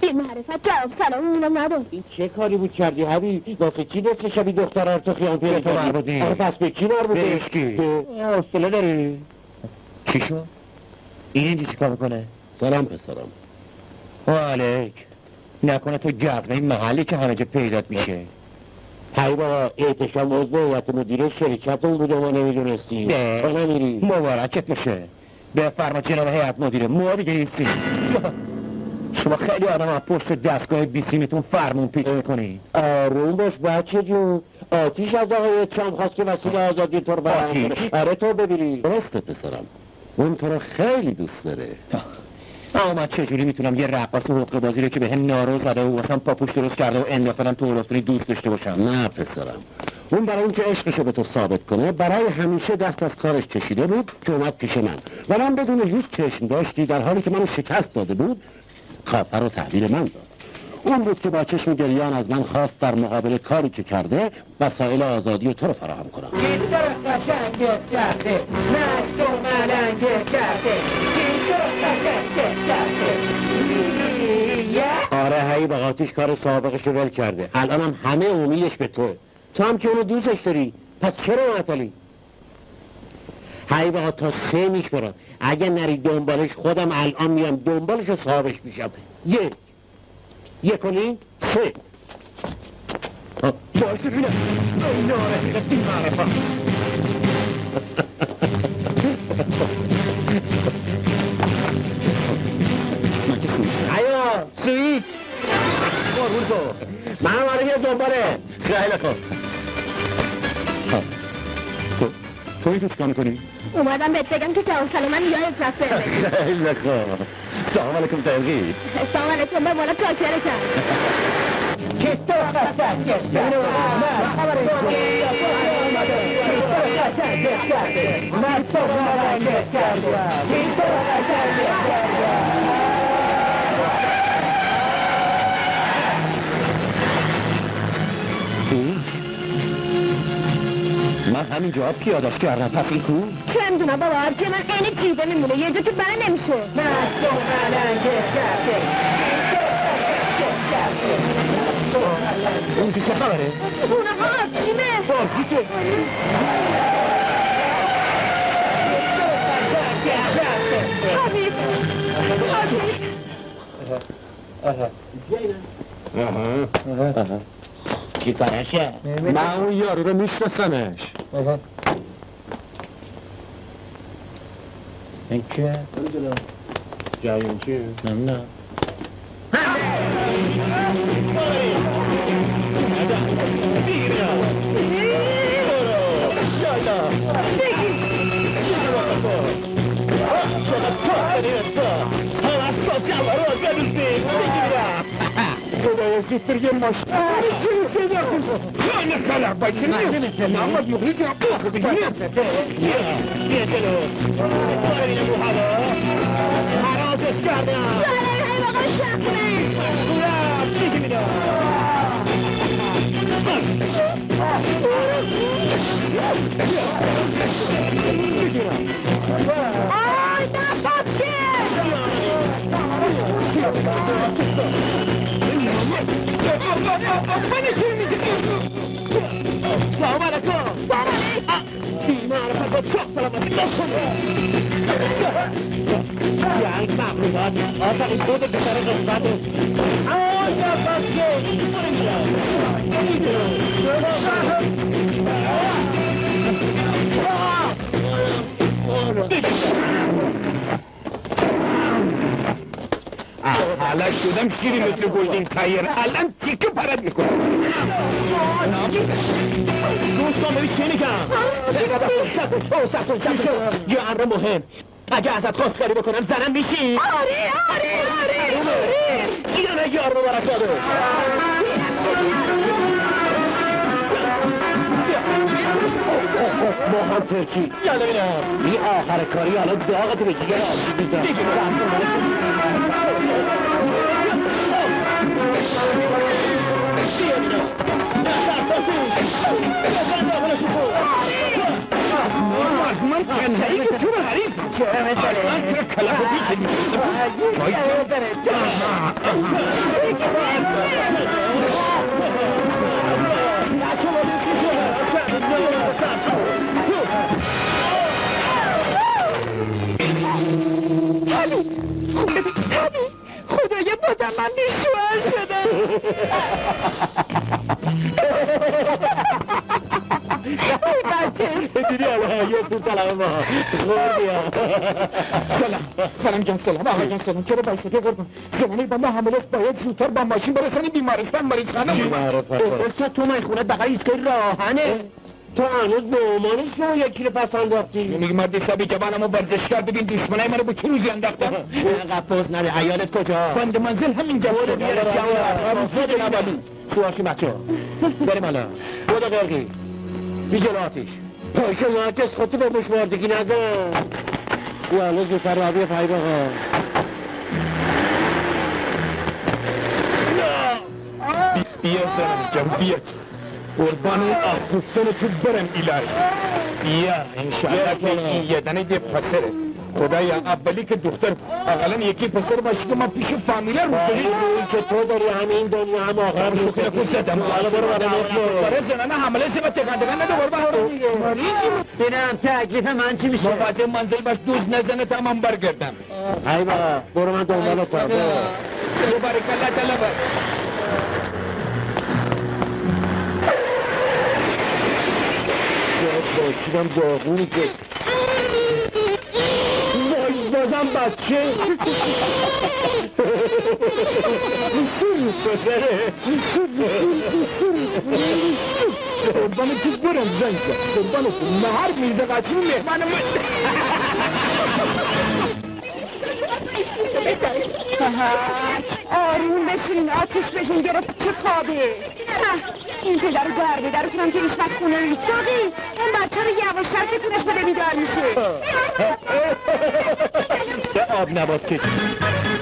بی معرفت جواب سلام اونم نداد. این چه کاری بود کردی حبیب؟ واسه چی نصف شبی دختر رو تو خیام پیدا تو مربوطی. آره پس به کی مربوطه؟ به اشکی. حوصله داری؟ چی شو؟ این اینجا چی کار میکنه؟ سلام پسرم. والیک نکنه تو جزمه این محلی که همه جا پیدات میشه. هی بابا احتشام عضو هیئت مدیره شرکت اون بوده ما نمیدونستیم. نه. تو نمیری. مبارکت بشه. بفرما جناب هیئت مدیره ما دیگه نیستیم. شما خیلی آدم از پشت دستگاه بیسیمتون فرمون پیچ میکنی. آروم باش بچه جون. آتیش از آقای چام خواست که وسیله آزادی تو رو برام کنه. آره تو ببینی. درسته پسرم. اون تو رو خیلی دوست داره. اما من چجوری میتونم یه رقاص حقوق بازی رو که به هم نارو زده و واسم پاپوش درست کرده و انداختنم تو اولفتونی دوست داشته باشم؟ نه پسرم، اون برای اینکه عشقشو به تو ثابت کنه برای همیشه دست از کارش کشیده بود که اومد پیش من و من بدون هیچ چشم داشتی در حالی که منو شکست داده بود کافر رو تحویل من داد. اون بود که با چشم گریان از من خواست در مقابل کاری که کرده وسایل آزادی تو رو فراهم کنم. آره هی بقاتیش کار سابقش رو ول کرده، الانم همه امیدش به توه. تو هم که اونو دوستش داری، پس چرا معطلی؟ هی بقا تا 3 میشمارم، اگه نری دنبالش خودم الان میام دنبالش و صاحبش میشم. 1 و نیم 3. باشه بینم این ناره بیمعرفه. من که سویت ایا سویت قربون تو، من هم یه دنباله. خیلی خوب. تو اینجا چیکار میکنی؟ اومدم بهت بگم که جواب سلامن یادت رفته. خیلی خوب. سلام علیکم تلقی. سلام علیکم، به مولا چاکره کرد که تو قشنگ کرده من تو قشنگ من همینجا پیادش کردم، پس این کو؟ چه میدونم بابا، هرچه من عین جیبه میمونه، یه جا که بره نمیشه. اون چه خبره؟ اونه ها چیمه؟ بارکیته حبیب چی کارشه؟ من اون یارو رو میشناسمش. این که؟ جایون چیه؟ نه خدایا زودتر یه ماشین چی میشه دارم؟ نه خلق بایسته نه اما یوغی جا بخو بگیرم. یه جلو ببینم رو هوا حراسش کردم. هی بابا شخصه مشغولم دیگه میدم. آی نفت که سلام علیکم. بی‌معرفت با چاق سلامتی نکنه. یعنی مقلوبات آفاقی خود بسر قصبته. آی نفت که حالا شدم شیری مثل گلدین تایر، الان تیکه پرد میکنم. گوش کن ببین چی میگم. یه امر مهم، اگه ازت خواستگاری بکنم زنم میشی؟ آره اینم یار مبارک داده. با هم ترکی یالا بینم این آخر کاری حالا داغت به جیگر آسیب میزن. من تنهایی که تو رو حریف من تو رو کلاه و بیچه خدایا بازم من بیشوهر شدم. ای بچه دیدی الان یه سور طلبه ما خوردیم. سلام خانم جان، سلام آقا جان، سلام. چرا بایستدی قربان؟ زمانی با ما حامل است، باید زودتر با ماشین برسنی بیمارستان مریض خانم. چی معرفت؟ استاد تو من خونه بغل ایستگاه راهنه. تو هنوز نومانش رو یکی رو پس انداختی. میگی مرد حسابی جوانمو ورزشکار ببین دشمنای منو به چه روزی انداختم. اینقدر پوز نده. عیالت کجا؟ بند منزل همینجا بود. بیارش یالا. سواشی بچه ها بریم حالا. بودو قرقی بی جلو آتیش. پایشه ناکس خودتو به مشواردگی نزن. یالا زودتر رابی پای بقا. بیا زنم جم بیا. قربان اون آخوفتن تو برم الهی. بیا انشاءالله که این یه دنه ده پسره. خدایا اولی که دختر اقلا یکی پسر باشه که ما پیش فامیله رو سری که تو داری همین دنیا هم آخر رو شکل کن زدم حالا برو برای زنانه حمله زیبا تکان نده قربان مریضی بینم تکلیف من چی میشه؟ موازه منزل باش دوز نزنه تا من برگردم ای بابا برو من دنبالت تا برو بارکالله طلبه باشیدم داغونی که بازم بچه پسره قربان تو برم زنگ قربان تو نهار میزه قسیم مهمان من آروم بشین آتیش بشین گرفت چه خوابه این پدر در بیدرتونم که هیچ وقت خونه ایستادی اون بچه رو یواشتر تکونش بده بیدار میشه آب نبات کشید